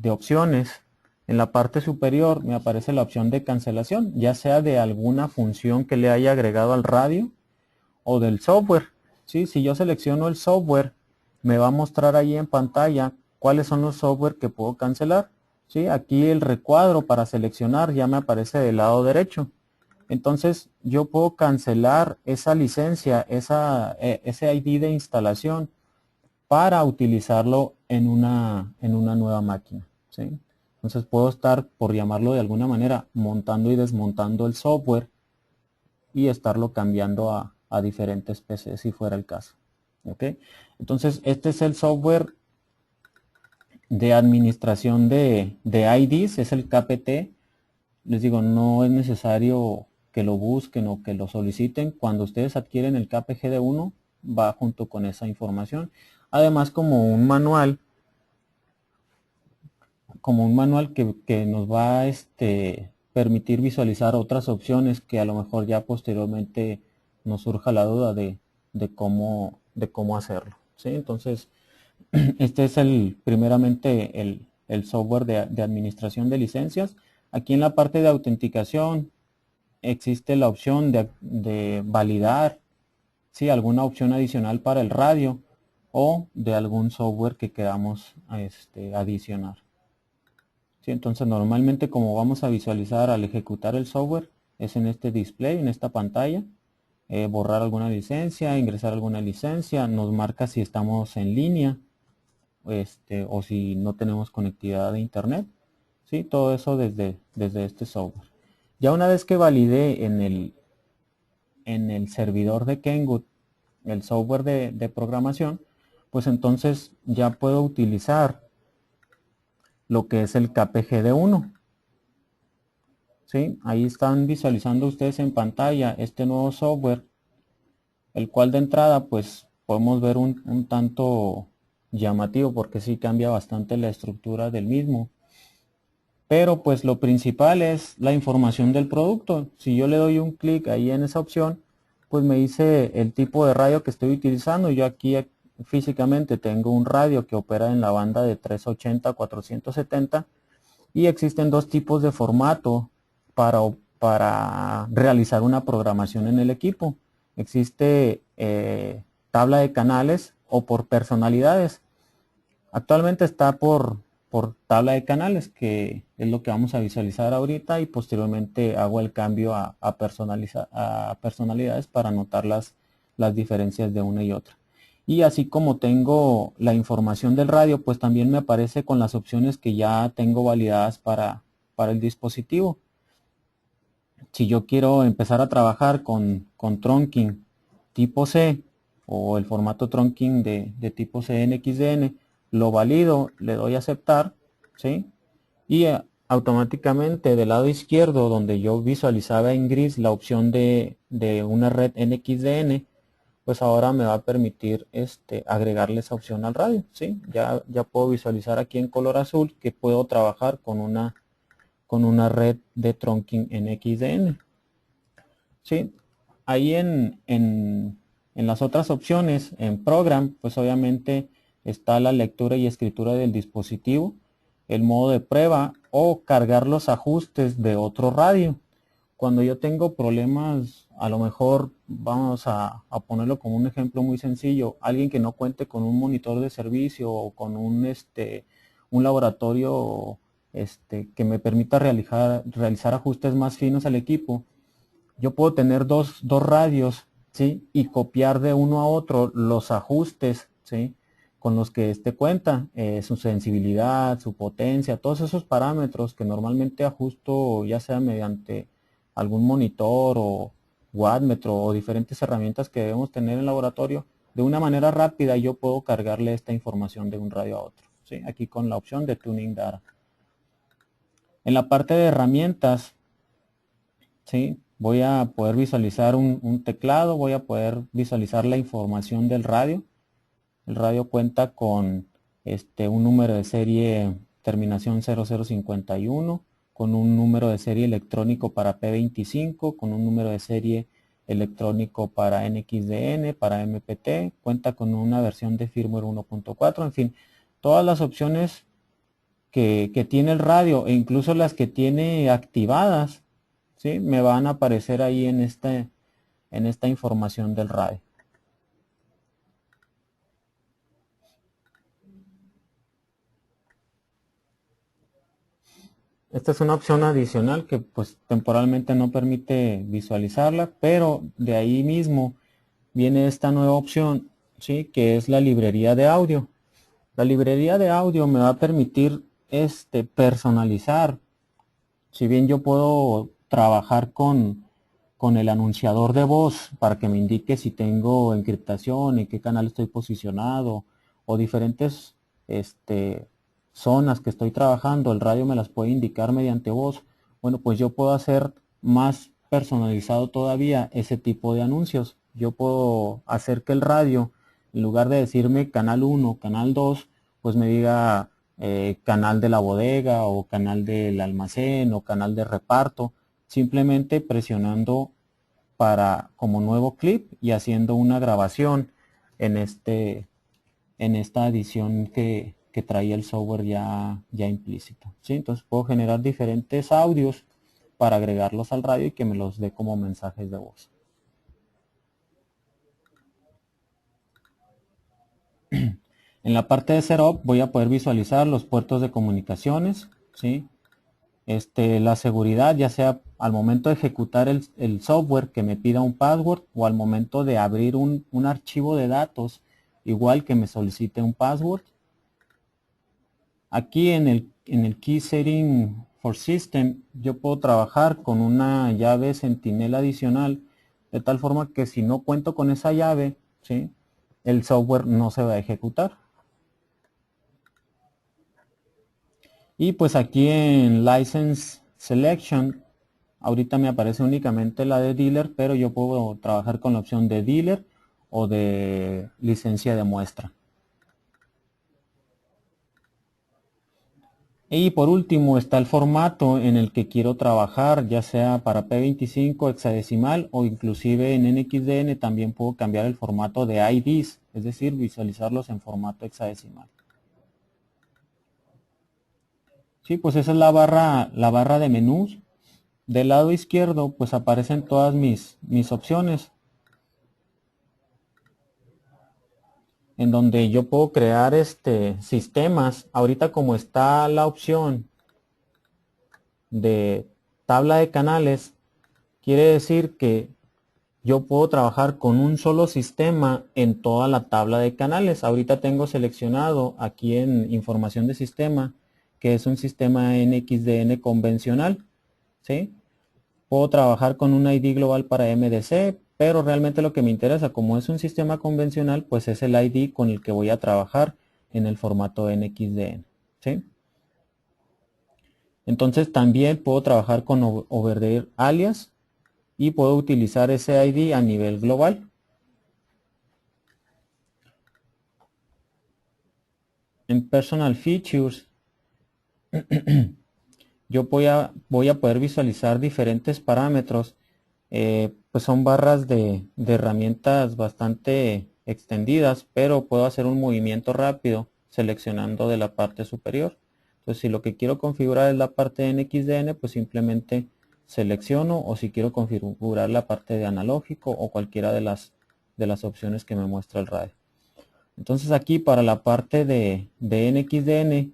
opciones, en la parte superior me aparece la opción de cancelación, ya sea de alguna función que le haya agregado al radio o del software, ¿sí? Si yo selecciono el software, me va a mostrar ahí en pantalla cuáles son los software que puedo cancelar, ¿sí? Aquí el recuadro para seleccionar ya me aparece del lado derecho. Entonces yo puedo cancelar esa licencia, ese ID de instalación, para utilizarlo en una nueva máquina, ¿sí? Entonces puedo estar, por llamarlo de alguna manera, montando y desmontando el software y estarlo cambiando a diferentes PCs si fuera el caso. ¿Ok? Entonces este es el software de administración de IDs, es el KPT. Les digo, no es necesario que lo busquen o que lo soliciten. Cuando ustedes adquieren el KPGD1 va junto con esa información. Además, como un manual que nos va a permitir visualizar otras opciones que a lo mejor ya posteriormente nos surja la duda de cómo hacerlo, ¿sí? Entonces, este es primeramente el software de administración de licencias. Aquí en la parte de autenticación existe la opción de validar ¿sí? Alguna opción adicional para el radio o de algún software que queramos adicionar. ¿Sí? Entonces normalmente como vamos a visualizar al ejecutar el software es en este display, en esta pantalla. Borrar alguna licencia, ingresar alguna licencia, nos marca si estamos en línea o si no tenemos conectividad de internet. ¿Sí? Todo eso desde este software. Ya una vez que validé en el servidor de Kenwood el software de programación, pues entonces ya puedo utilizar lo que es el KPGD1. ¿Sí? Ahí están visualizando ustedes en pantalla este nuevo software, el cual de entrada pues podemos ver un tanto llamativo porque sí cambia bastante la estructura del mismo. Pero pues lo principal es la información del producto. Si yo le doy un clic ahí en esa opción, pues me dice el tipo de radio que estoy utilizando. Yo aquí físicamente tengo un radio que opera en la banda de 380 a 470 y existen dos tipos de formato para realizar una programación en el equipo. Existe tabla de canales o por personalidades. Actualmente está por tabla de canales, que es lo que vamos a visualizar ahorita, y posteriormente hago el cambio a personalidades para notar las diferencias de una y otra. Y así como tengo la información del radio, pues también me aparece con las opciones que ya tengo validadas para el dispositivo. Si yo quiero empezar a trabajar con trunking tipo C o el formato trunking de tipo CNXDN, lo valido, le doy a aceptar, ¿sí? Y automáticamente del lado izquierdo, donde yo visualizaba en gris la opción de una red NXDN, pues ahora me va a permitir agregarle esa opción al radio, ¿sí? Ya puedo visualizar aquí en color azul que puedo trabajar con una red de trunking NXDN. ¿Sí? Ahí en las otras opciones, en Program, pues obviamente está la lectura y escritura del dispositivo, el modo de prueba o cargar los ajustes de otro radio. Cuando yo tengo problemas, a lo mejor vamos a ponerlo como un ejemplo muy sencillo, alguien que no cuente con un monitor de servicio o con un laboratorio que me permita realizar ajustes más finos al equipo, yo puedo tener dos radios, ¿sí? Y copiar de uno a otro los ajustes, ¿sí? Con los que cuenta, su sensibilidad, su potencia, todos esos parámetros que normalmente ajusto ya sea mediante algún monitor o wattmetro o diferentes herramientas que debemos tener en el laboratorio. De una manera rápida yo puedo cargarle esta información de un radio a otro, ¿sí? Aquí con la opción de Tuning Data. En la parte de herramientas, ¿sí? Voy a poder visualizar un teclado, voy a poder visualizar la información del radio. El radio cuenta con un número de serie terminación 0051, con un número de serie electrónico para P25, con un número de serie electrónico para NXDN, para MPT, cuenta con una versión de firmware 1.4, en fin, todas las opciones que tiene el radio e incluso las que tiene activadas, ¿sí? Me van a aparecer ahí en esta información del radio. Esta es una opción adicional que pues temporalmente no permite visualizarla, pero de ahí mismo viene esta nueva opción, ¿sí? Que es la librería de audio. La librería de audio me va a permitir personalizar. Si bien yo puedo trabajar con el anunciador de voz para que me indique si tengo encriptación, en qué canal estoy posicionado o diferentes zonas que estoy trabajando, el radio me las puede indicar mediante voz. Bueno, pues yo puedo hacer más personalizado todavía ese tipo de anuncios. Yo puedo hacer que el radio, en lugar de decirme canal 1, canal 2, pues me diga canal de la bodega o canal del almacén o canal de reparto, simplemente presionando para como nuevo clip y haciendo una grabación en esta adición que traía el software ya implícito, ¿sí? Entonces puedo generar diferentes audios para agregarlos al radio y que me los dé como mensajes de voz. En la parte de Setup voy a poder visualizar los puertos de comunicaciones, ¿sí? La seguridad, ya sea al momento de ejecutar el software que me pida un password o al momento de abrir un archivo de datos, igual que me solicite un password. Aquí en el Key Setting for System yo puedo trabajar con una llave Sentinel adicional, de tal forma que si no cuento con esa llave, ¿sí?, el software no se va a ejecutar. Y pues aquí en License Selection, ahorita me aparece únicamente la de Dealer, pero yo puedo trabajar con la opción de Dealer o de licencia de muestra. Y por último está el formato en el que quiero trabajar, ya sea para P25 hexadecimal o inclusive en NXDN también puedo cambiar el formato de IDs, es decir, visualizarlos en formato hexadecimal. Sí, pues esa es la barra de menús. Del lado izquierdo pues aparecen todas mis opciones, en donde yo puedo crear sistemas. Ahorita como está la opción de tabla de canales, quiere decir que yo puedo trabajar con un solo sistema en toda la tabla de canales. Ahorita tengo seleccionado aquí en información de sistema que es un sistema NXDN convencional, ¿sí? Puedo trabajar con un ID global para MDC, pero realmente lo que me interesa, como es un sistema convencional, pues es el ID con el que voy a trabajar en el formato NXDN, ¿sí? Entonces también puedo trabajar con Overdare alias y puedo utilizar ese ID a nivel global. En Personal Features, yo voy a poder visualizar diferentes parámetros. Pues son barras de herramientas bastante extendidas, pero puedo hacer un movimiento rápido seleccionando de la parte superior. Entonces si lo que quiero configurar es la parte de NXDN, pues simplemente selecciono, o si quiero configurar la parte de analógico o cualquiera de las opciones que me muestra el radio. Entonces aquí para la parte de NXDN,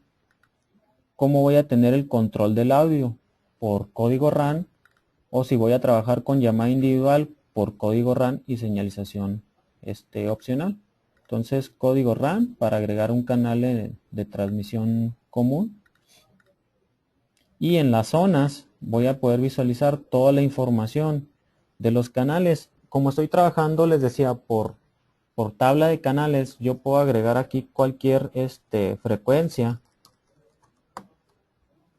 ¿cómo voy a tener el control del audio? Por código RAN, o si voy a trabajar con llamada individual, por código RAN y señalización opcional. Entonces código RAN para agregar un canal de transmisión común. Y en las zonas voy a poder visualizar toda la información de los canales. Como estoy trabajando, les decía, por tabla de canales, yo puedo agregar aquí cualquier frecuencia.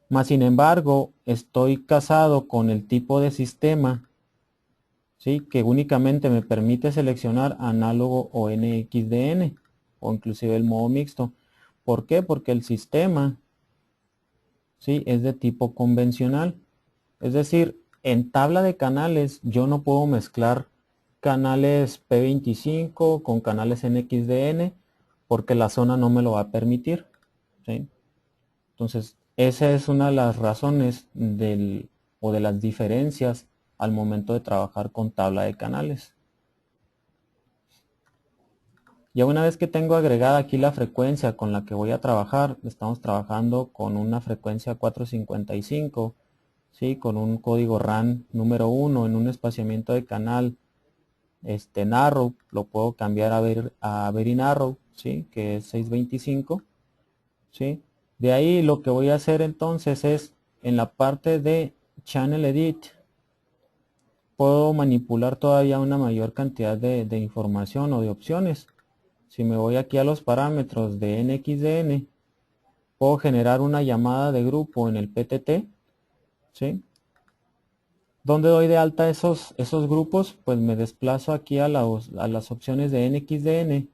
Más sin embargo, estoy casado con el tipo de sistema, ¿sí?, que únicamente me permite seleccionar análogo o NXDN, o inclusive el modo mixto. ¿Por qué? Porque el sistema, ¿sí?, es de tipo convencional. Es decir, en tabla de canales yo no puedo mezclar canales P25 con canales NXDN porque la zona no me lo va a permitir, ¿sí? Entonces, esa es una de las razones o de las diferencias al momento de trabajar con tabla de canales. Ya una vez que tengo agregada aquí la frecuencia con la que voy a trabajar, estamos trabajando con una frecuencia 455, ¿sí?, con un código RAN número 1 en un espaciamiento de canal narrow, lo puedo cambiar a very narrow, ¿sí?, que es 625, ¿sí? De ahí lo que voy a hacer entonces es, en la parte de Channel Edit, puedo manipular todavía una mayor cantidad de información o de opciones. Si me voy aquí a los parámetros de NXDN, puedo generar una llamada de grupo en el PTT, ¿sí? ¿Dónde doy de alta esos grupos? Pues me desplazo aquí a las opciones de NXDN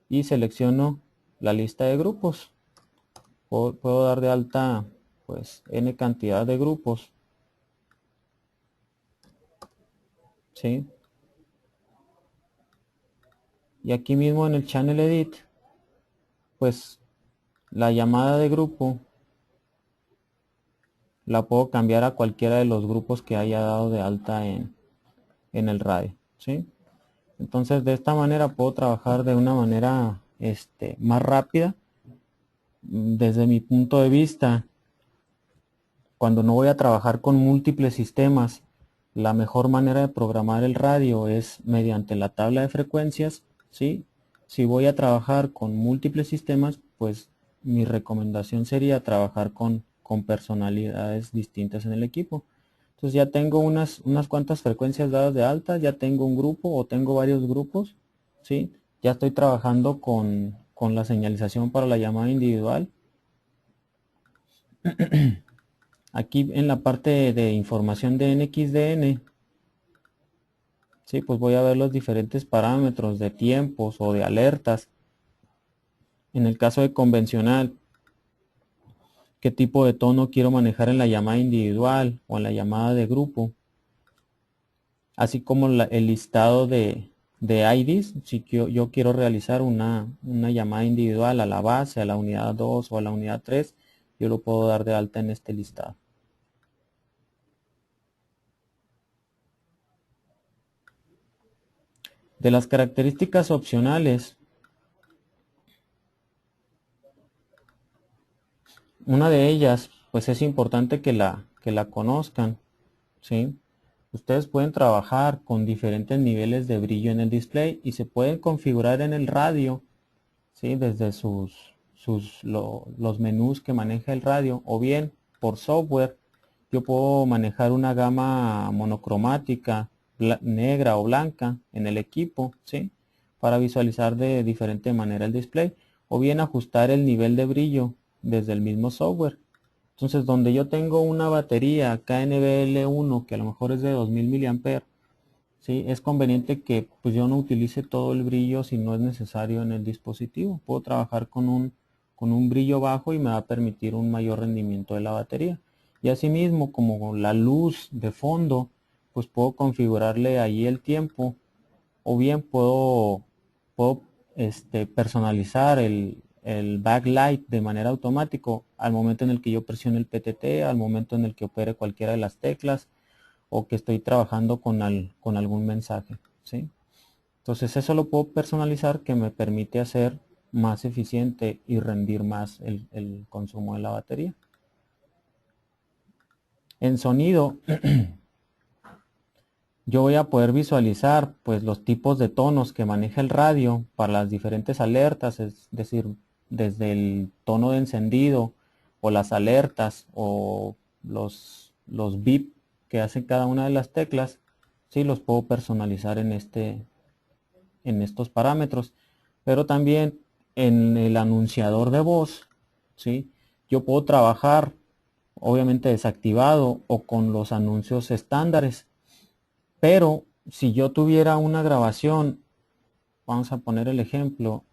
y selecciono la lista de grupos. Puedo dar de alta pues n cantidad de grupos, ¿sí? Y aquí mismo en el Channel Edit, pues la llamada de grupo la puedo cambiar a cualquiera de los grupos que haya dado de alta en el radio, ¿sí? Entonces de esta manera puedo trabajar de una manera más rápida. Desde mi punto de vista, cuando no voy a trabajar con múltiples sistemas, la mejor manera de programar el radio es mediante la tabla de frecuencias, ¿sí? Si voy a trabajar con múltiples sistemas, pues mi recomendación sería trabajar con personalidades distintas en el equipo. Entonces ya tengo unas cuantas frecuencias dadas de alta, ya tengo un grupo o tengo varios grupos, ¿sí? Ya estoy trabajando con la señalización para la llamada individual. Aquí en la parte de información de NXDN, sí, pues voy a ver los diferentes parámetros de tiempos o de alertas. En el caso de convencional, qué tipo de tono quiero manejar en la llamada individual o en la llamada de grupo. Así como el listado de IDs, si yo quiero realizar una llamada individual a la base, a la unidad 2 o a la unidad 3, yo lo puedo dar de alta en este listado. De las características opcionales, una de ellas, pues es importante que la conozcan, ¿sí? Ustedes pueden trabajar con diferentes niveles de brillo en el display y se pueden configurar en el radio, ¿sí? Desde los menús que maneja el radio, o bien por software. Yo puedo manejar una gama monocromática, negra o blanca en el equipo, ¿sí? Para visualizar de diferente manera el display, o bien ajustar el nivel de brillo desde el mismo software. Entonces, donde yo tengo una batería KNBL1 que a lo mejor es de 2000 mAh, ¿sí? Es conveniente que pues yo no utilice todo el brillo si no es necesario en el dispositivo. Puedo trabajar con un brillo bajo y me va a permitir un mayor rendimiento de la batería. Y asimismo, como la luz de fondo, pues puedo configurarle ahí el tiempo, o bien puedo personalizar el backlight de manera automática al momento en el que yo presione el PTT, al momento en el que opere cualquiera de las teclas, o que estoy trabajando con algún mensaje, ¿sí? Entonces eso lo puedo personalizar, que me permite hacer más eficiente y rendir más el consumo de la batería. En sonido, yo voy a poder visualizar pues los tipos de tonos que maneja el radio para las diferentes alertas, es decir, desde el tono de encendido o las alertas o los bip que hacen cada una de las teclas, sí los puedo personalizar en estos parámetros. Pero también en el anunciador de voz, ¿sí? Yo puedo trabajar obviamente desactivado o con los anuncios estándares. Pero si yo tuviera una grabación, vamos a poner el ejemplo,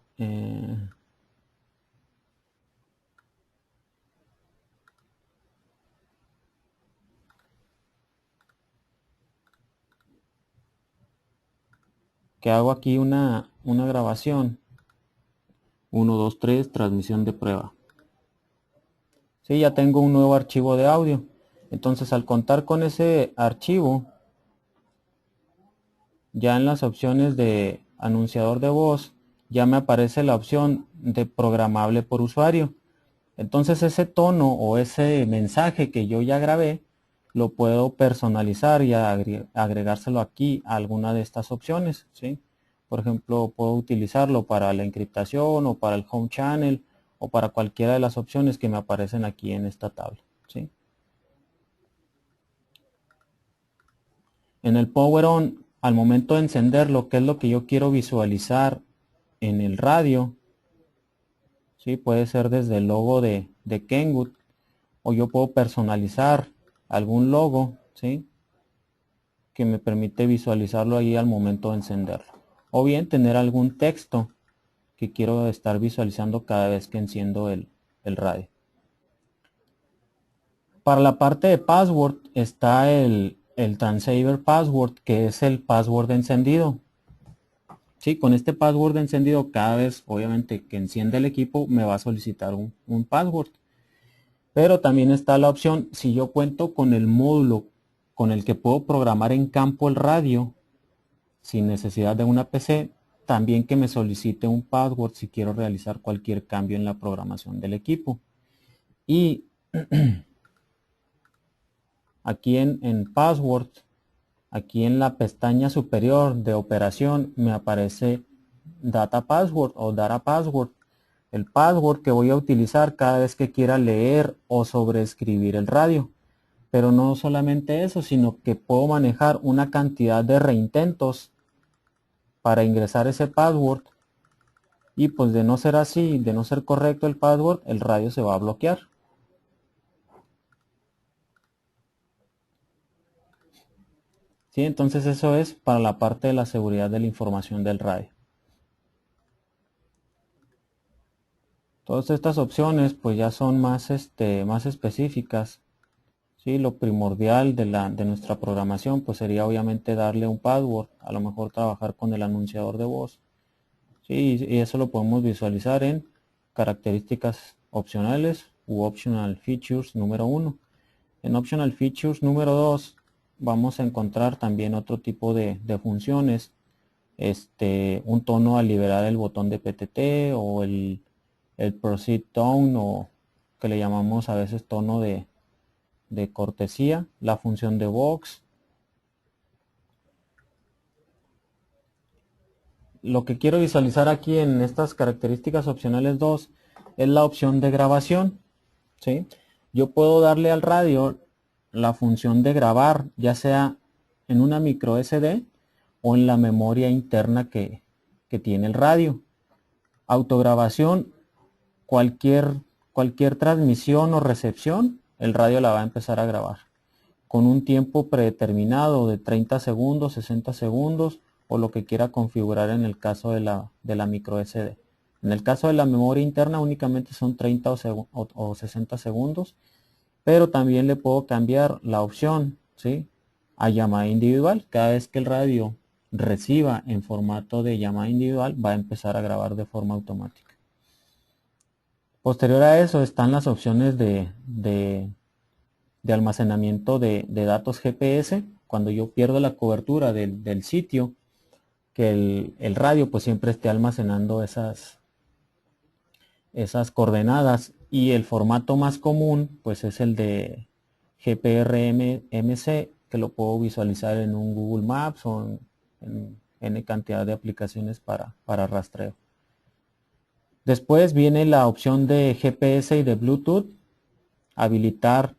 que hago aquí una grabación, 1, 2, 3, transmisión de prueba. Sí, ya tengo un nuevo archivo de audio. Entonces, al contar con ese archivo, ya en las opciones de anunciador de voz, ya me aparece la opción de programable por usuario. Entonces ese tono o ese mensaje que yo ya grabé, lo puedo personalizar y agregárselo aquí a alguna de estas opciones, ¿sí? Por ejemplo, puedo utilizarlo para la encriptación o para el home channel o para cualquiera de las opciones que me aparecen aquí en esta tabla, ¿sí? En el Power On, al momento de encenderlo, ¿qué es lo que yo quiero visualizar en el radio? ¿Sí? Puede ser desde el logo de Kenwood, o yo puedo personalizar algún logo, ¿sí? Que me permite visualizarlo ahí al momento de encenderlo. O bien tener algún texto que quiero estar visualizando cada vez que enciendo el radio. Para la parte de password está el Transaver Password, que es el password de encendido. Sí, con este password de encendido, cada vez obviamente que encienda el equipo me va a solicitar un password. Pero también está la opción, si yo cuento con el módulo con el que puedo programar en campo el radio sin necesidad de una PC, también que me solicite un password si quiero realizar cualquier cambio en la programación del equipo. Y aquí en password, aquí en la pestaña superior de operación me aparece data password o data password, el password que voy a utilizar cada vez que quiera leer o sobreescribir el radio. Pero no solamente eso, sino que puedo manejar una cantidad de reintentos para ingresar ese password, y pues de no ser así, de no ser correcto el password, el radio se va a bloquear. ¿Sí? Entonces eso es para la parte de la seguridad de la información del radio. Todas estas opciones pues ya son más específicas. ¿Sí? Lo primordial de nuestra programación pues sería obviamente darle un password, a lo mejor trabajar con el anunciador de voz. Sí, y eso lo podemos visualizar en características opcionales u optional features número 1. En optional features número 2 vamos a encontrar también otro tipo de funciones, un tono al liberar el botón de PTT o el proceed tone, o que le llamamos a veces tono de cortesía, la función de Vox. Lo que quiero visualizar aquí en estas características opcionales 2 es la opción de grabación. ¿Sí? Yo puedo darle al radio la función de grabar, ya sea en una micro SD o en la memoria interna que tiene el radio. Autograbación, cualquier transmisión o recepción, el radio la va a empezar a grabar con un tiempo predeterminado de 30 segundos, 60 segundos o lo que quiera configurar en el caso de la micro SD. En el caso de la memoria interna únicamente son 30 o 60 segundos, pero también le puedo cambiar la opción, ¿sí?, a llamada individual. Cada vez que el radio reciba en formato de llamada individual va a empezar a grabar de forma automática. Posterior a eso están las opciones de almacenamiento de datos GPS. Cuando yo pierdo la cobertura del sitio, que el radio pues siempre esté almacenando esas coordenadas, y el formato más común pues es el de GPRMC, que lo puedo visualizar en un Google Maps o en N cantidad de aplicaciones para rastreo. Después viene la opción de GPS y de Bluetooth, habilitar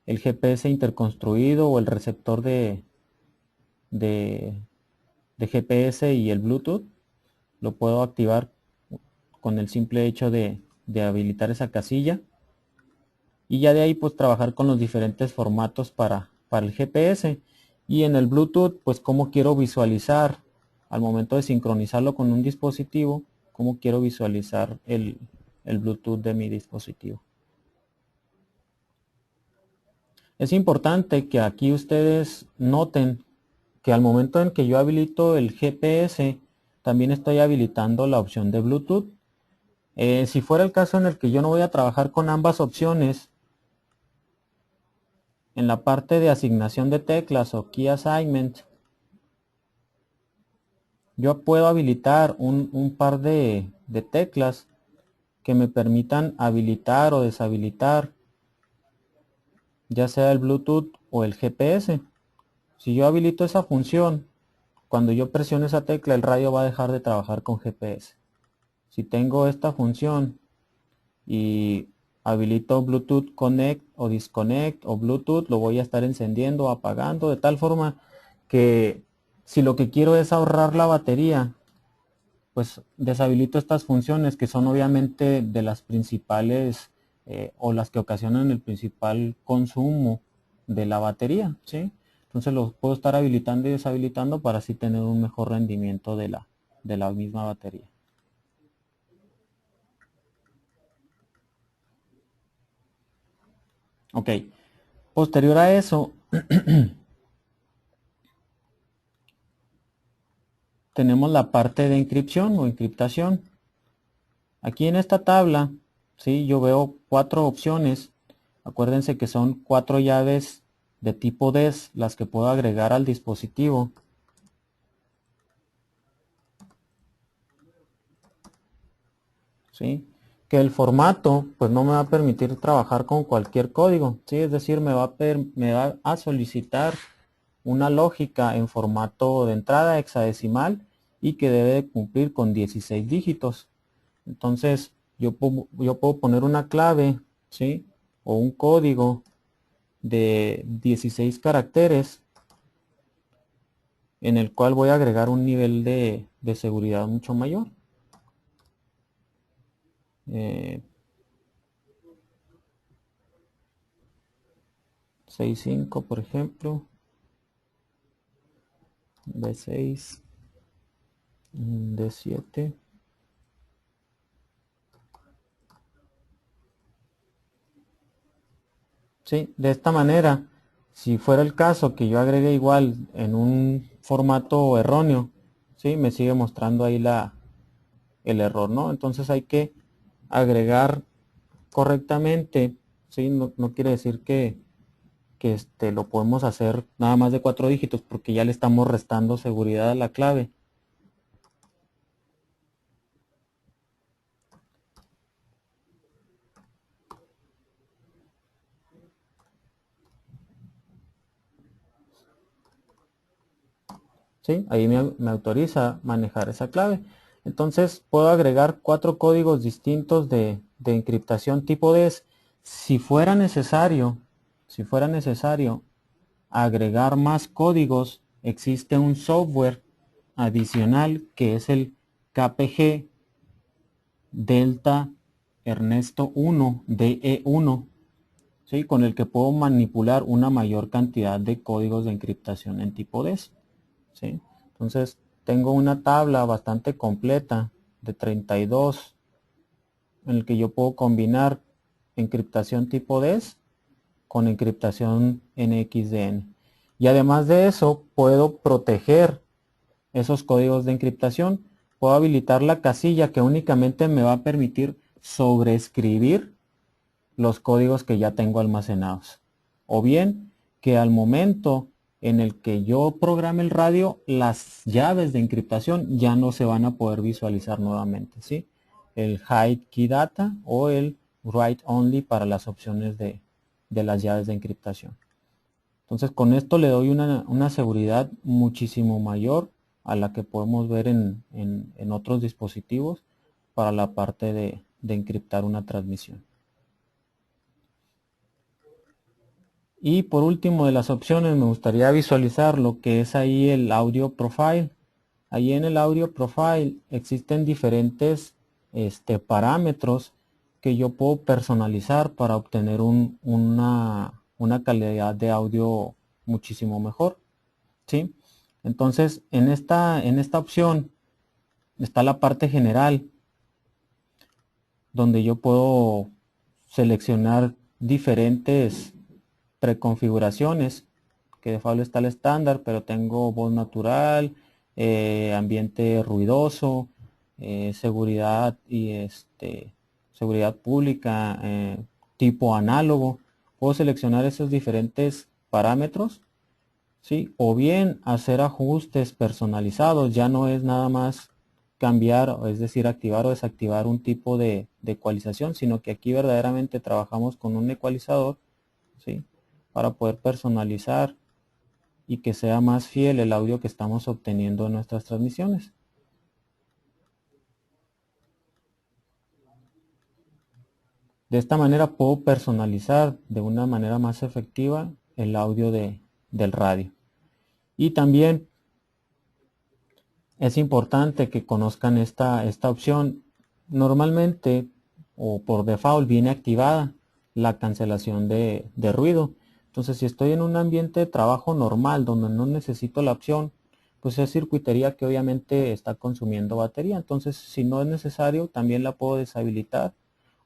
el GPS interconstruido o el receptor de GPS y el Bluetooth. Lo puedo activar con el simple hecho de habilitar esa casilla, y ya de ahí pues trabajar con los diferentes formatos para el GPS. Y en el Bluetooth pues cómo quiero visualizar al momento de sincronizarlo con un dispositivo, cómo quiero visualizar el Bluetooth de mi dispositivo. Es importante que aquí ustedes noten que al momento en que yo habilito el GPS, también estoy habilitando la opción de Bluetooth. Si fuera el caso en el que yo no voy a trabajar con ambas opciones, en la parte de asignación de teclas o Key Assignment, yo puedo habilitar un par de teclas que me permitan habilitar o deshabilitar ya sea el Bluetooth o el GPS. Si yo habilito esa función, cuando yo presione esa tecla, el radio va a dejar de trabajar con GPS. Si tengo esta función y habilito Bluetooth Connect o Disconnect o Bluetooth, lo voy a estar encendiendo o apagando, de tal forma que si lo que quiero es ahorrar la batería, pues deshabilito estas funciones, que son obviamente de las principales o las que ocasionan el principal consumo de la batería, ¿sí? Entonces los puedo estar habilitando y deshabilitando para así tener un mejor rendimiento de la misma batería. Ok, posterior a eso tenemos la parte de encripción o encriptación. Aquí en esta tabla, ¿sí?, yo veo 4 opciones. Acuérdense que son 4 llaves de tipo DES las que puedo agregar al dispositivo. ¿sí? Que el formato pues no me va a permitir trabajar con cualquier código, ¿sí? Es decir, me va a solicitar una lógica en formato de entrada hexadecimal y que debe de cumplir con 16 dígitos. Entonces yo puedo poner una clave, ¿sí? O un código de 16 caracteres en el cual voy a agregar un nivel de seguridad mucho mayor. 6.5 por ejemplo, D6, D7. Sí, de esta manera, si fuera el caso que yo agregue igual en un formato erróneo, ¿sí? Me sigue mostrando ahí el error, ¿no? Entonces hay que agregar correctamente, ¿sí? No quiere decir que lo podemos hacer nada más de 4 dígitos porque ya le estamos restando seguridad a la clave. ¿Sí? Ahí me autoriza manejar esa clave. Entonces puedo agregar 4 códigos distintos de encriptación tipo DES. Si fuera necesario, si fuera necesario agregar más códigos, existe un software adicional que es el KPG Delta Ernesto 1 DE1, ¿sí? Con el que puedo manipular una mayor cantidad de códigos de encriptación en tipo DES, ¿sí? Entonces tengo una tabla bastante completa de 32 en el que yo puedo combinar encriptación tipo DES con encriptación NXDN. Y además de eso, puedo proteger esos códigos de encriptación. Puedo habilitar la casilla que únicamente me va a permitir sobreescribir los códigos que ya tengo almacenados. O bien que al momento en el que yo programe el radio, las llaves de encriptación ya no se van a poder visualizar nuevamente, ¿sí? El hide key data o el write only para las opciones de las llaves de encriptación. Entonces con esto le doy una seguridad muchísimo mayor a la que podemos ver en otros dispositivos para la parte de encriptar una transmisión. Y por último de las opciones me gustaría visualizar lo que es ahí el audio profile. Ahí en el audio profile existen diferentes parámetros que yo puedo personalizar para obtener una calidad de audio muchísimo mejor, ¿sí? Entonces en esta opción está la parte general donde yo puedo seleccionar diferentes preconfiguraciones, que de default está el estándar, pero tengo voz natural, ambiente ruidoso, seguridad y seguridad pública, tipo análogo. Puedo seleccionar esos diferentes parámetros, ¿sí? O bien hacer ajustes personalizados. Ya no es nada más cambiar, es decir, activar o desactivar un tipo de ecualización, sino que aquí verdaderamente trabajamos con un ecualizador, ¿sí? Para poder personalizar y que sea más fiel el audio que estamos obteniendo en nuestras transmisiones. De esta manera puedo personalizar de una manera más efectiva el audio del radio. Y también es importante que conozcan esta opción. Normalmente o por default viene activada la cancelación de ruido. Entonces si estoy en un ambiente de trabajo normal donde no necesito la opción, pues es circuitería que obviamente está consumiendo batería. Entonces si no es necesario también la puedo deshabilitar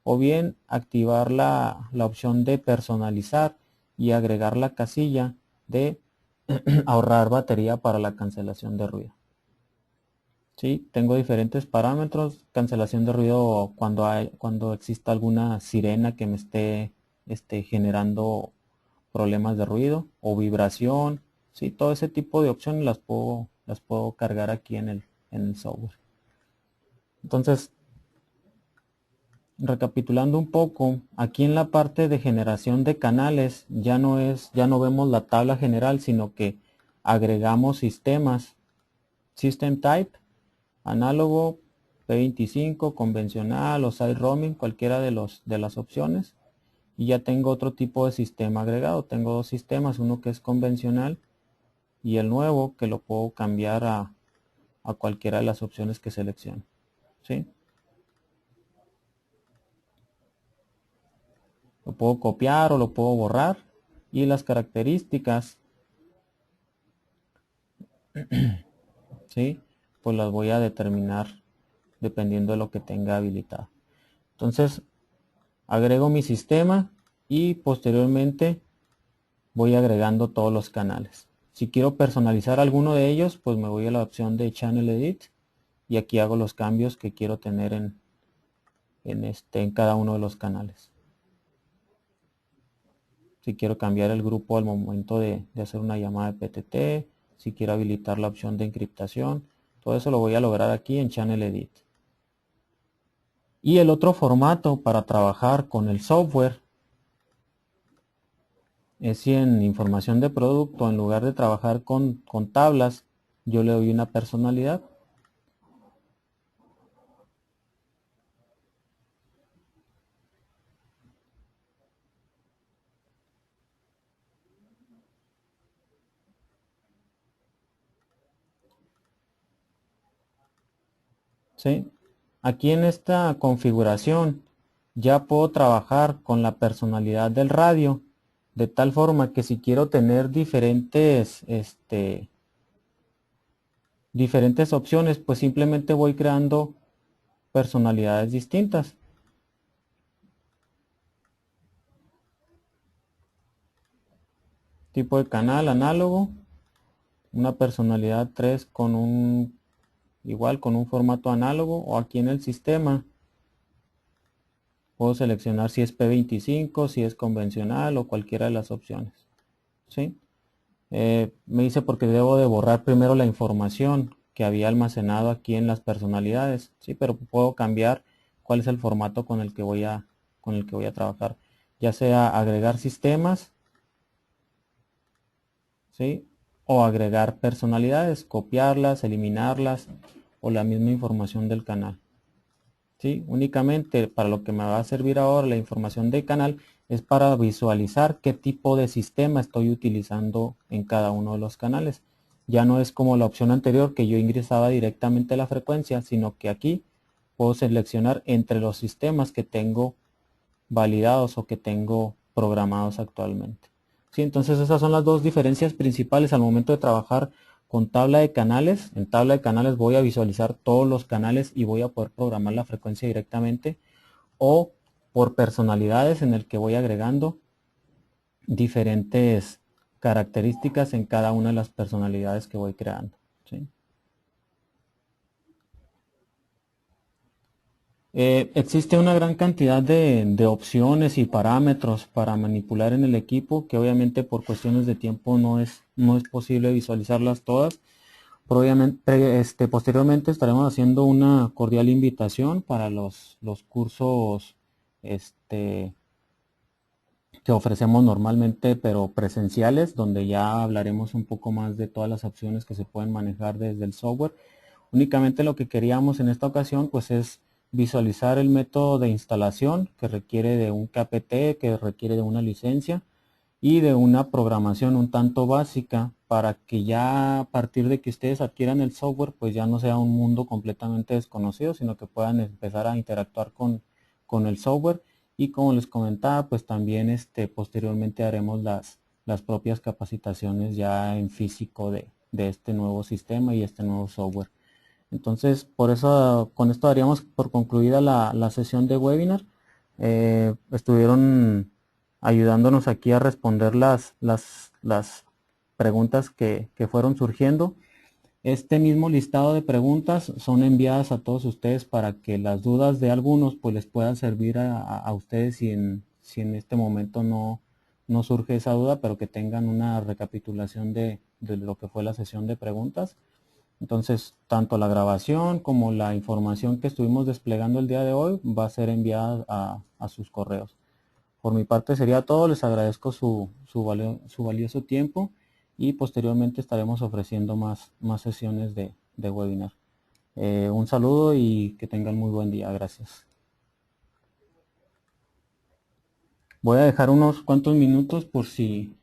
o bien activar la opción de personalizar y agregar la casilla de ahorrar batería para la cancelación de ruido. Sí, tengo diferentes parámetros. Cancelación de ruido cuando exista alguna sirena que me esté generando problemas de ruido o vibración. Sí, todo ese tipo de opciones las puedo cargar aquí en el software. Entonces, Recapitulando un poco, aquí en la parte de generación de canales ya no vemos la tabla general, sino que agregamos sistemas, System Type, análogo, P25, convencional o side roaming, cualquiera de las opciones. Y ya tengo otro tipo de sistema agregado. Tengo dos sistemas, uno que es convencional y el nuevo que lo puedo cambiar a cualquiera de las opciones que seleccione. ¿Sí? Lo puedo copiar o lo puedo borrar. Y las características, ¿sí? Pues las voy a determinar dependiendo de lo que tenga habilitado. Entonces, agrego mi sistema y posteriormente voy agregando todos los canales. Si quiero personalizar alguno de ellos, pues me voy a la opción de Channel Edit y aquí hago los cambios que quiero tener en cada uno de los canales. Si quiero cambiar el grupo al momento de hacer una llamada de PTT, si quiero habilitar la opción de encriptación, todo eso lo voy a lograr aquí en Channel Edit. Y el otro formato para trabajar con el software es si en información de producto, en lugar de trabajar con tablas, yo le doy una personalidad. ¿Sí? Aquí en esta configuración ya puedo trabajar con la personalidad del radio, de tal forma que si quiero tener diferentes opciones, pues simplemente voy creando personalidades distintas. Tipo de canal análogo, una personalidad 3 con igual con un formato análogo, o aquí en el sistema puedo seleccionar si es P25, si es convencional o cualquiera de las opciones. ¿Sí? Me dice porque debo de borrar primero la información que había almacenado aquí en las personalidades. Sí, pero puedo cambiar cuál es el formato con el que voy a trabajar. Ya sea agregar sistemas, ¿sí? O agregar personalidades, copiarlas, eliminarlas o la misma información del canal. ¿Sí? Únicamente para lo que me va a servir ahora la información del canal es para visualizar qué tipo de sistema estoy utilizando en cada uno de los canales. Ya no es como la opción anterior que yo ingresaba directamente la frecuencia, sino que aquí puedo seleccionar entre los sistemas que tengo validados o que tengo programados actualmente. Sí, entonces esas son las dos diferencias principales al momento de trabajar con tabla de canales. En tabla de canales voy a visualizar todos los canales y voy a poder programar la frecuencia directamente, o por personalidades en el que voy agregando diferentes características en cada una de las personalidades que voy creando. ¿Sí? Existe una gran cantidad de opciones y parámetros para manipular en el equipo que obviamente por cuestiones de tiempo no es posible visualizarlas todas. Probablemente, posteriormente estaremos haciendo una cordial invitación para los cursos este, que ofrecemos normalmente, pero presenciales, donde ya hablaremos un poco más de todas las opciones que se pueden manejar desde el software. Únicamente lo que queríamos en esta ocasión pues es visualizar el método de instalación que requiere de un KPT, que requiere de una licencia y de una programación un tanto básica para que ya a partir de que ustedes adquieran el software pues ya no sea un mundo completamente desconocido, sino que puedan empezar a interactuar con el software. Y como les comentaba, pues también posteriormente haremos las propias capacitaciones ya en físico de este nuevo sistema y este nuevo software. Entonces, por eso, con esto daríamos por concluida la sesión de webinar. Estuvieron ayudándonos aquí a responder las preguntas que fueron surgiendo. Este mismo listado de preguntas son enviadas a todos ustedes para que las dudas de algunos pues les puedan servir a ustedes si en este momento no surge esa duda, pero que tengan una recapitulación de lo que fue la sesión de preguntas. Entonces, tanto la grabación como la información que estuvimos desplegando el día de hoy va a ser enviada a sus correos. Por mi parte sería todo, les agradezco su valioso tiempo y posteriormente estaremos ofreciendo más sesiones de webinar. Un saludo y que tengan muy buen día, gracias. Voy a dejar unos cuantos minutos por si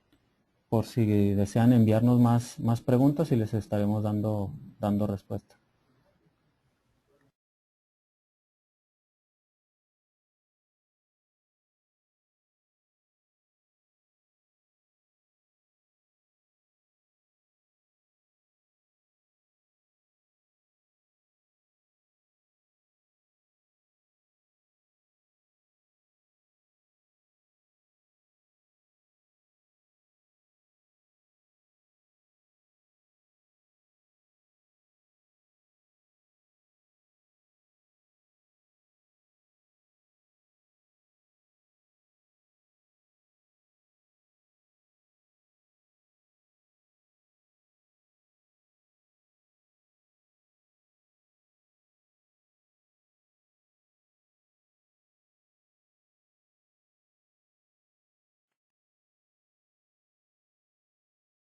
desean enviarnos más preguntas y les estaremos dando respuesta.